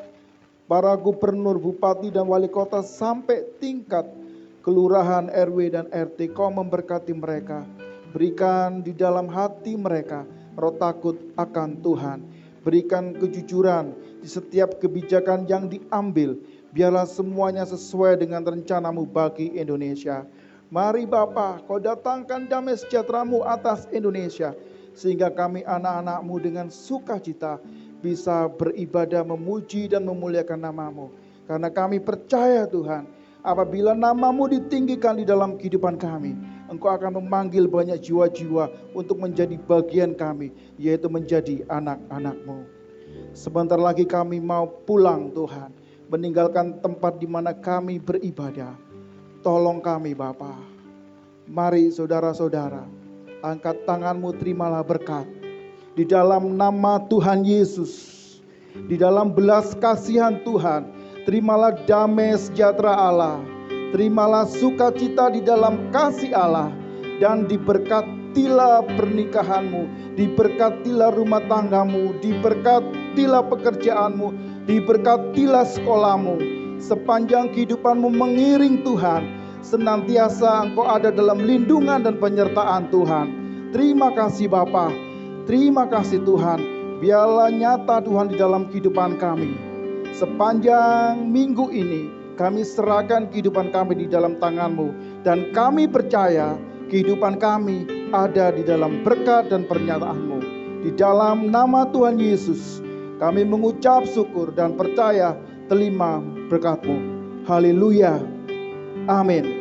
Speaker 6: para gubernur, bupati dan wali kota sampai tingkat kelurahan, RW dan RT. Kau memberkati mereka, berikan di dalam hati mereka roh takut akan Tuhan. Berikan kejujuran di setiap kebijakan yang diambil. Biarlah semuanya sesuai dengan rencana-Mu bagi Indonesia. Mari Bapa, Kau datangkan damai sejahtera-Mu atas Indonesia. Sehingga kami anak-anak-Mu dengan sukacita bisa beribadah, memuji dan memuliakan nama-Mu. Karena kami percaya Tuhan, Apabila namamu ditinggikan di dalam kehidupan kami, Engkau akan memanggil banyak jiwa-jiwa untuk menjadi bagian kami, yaitu menjadi anak-anak-Mu. Sebentar lagi kami mau pulang Tuhan, meninggalkan tempat di mana kami beribadah. Tolong kami Bapa. Mari saudara-saudara, angkat tanganmu, terimalah berkat. Di dalam nama Tuhan Yesus, di dalam belas kasihan Tuhan, terimalah damai sejahtera Allah. Terimalah sukacita di dalam kasih Allah. Dan diberkatilah pernikahanmu, diberkatilah rumah tanggamu, diberkatilah pekerjaanmu, diberkatilah sekolahmu. Sepanjang kehidupanmu mengiring Tuhan, senantiasa engkau ada dalam lindungan dan penyertaan Tuhan. Terima kasih Bapa, terima kasih Tuhan. Biarlah nyata Tuhan di dalam kehidupan kami. Sepanjang minggu ini kami serahkan kehidupan kami di dalam tangan-Mu, dan kami percaya kehidupan kami ada di dalam berkat dan pernyataan-Mu. Di dalam nama Tuhan Yesus kami mengucap syukur dan percaya terima berkat-Mu. Haleluya. Amin.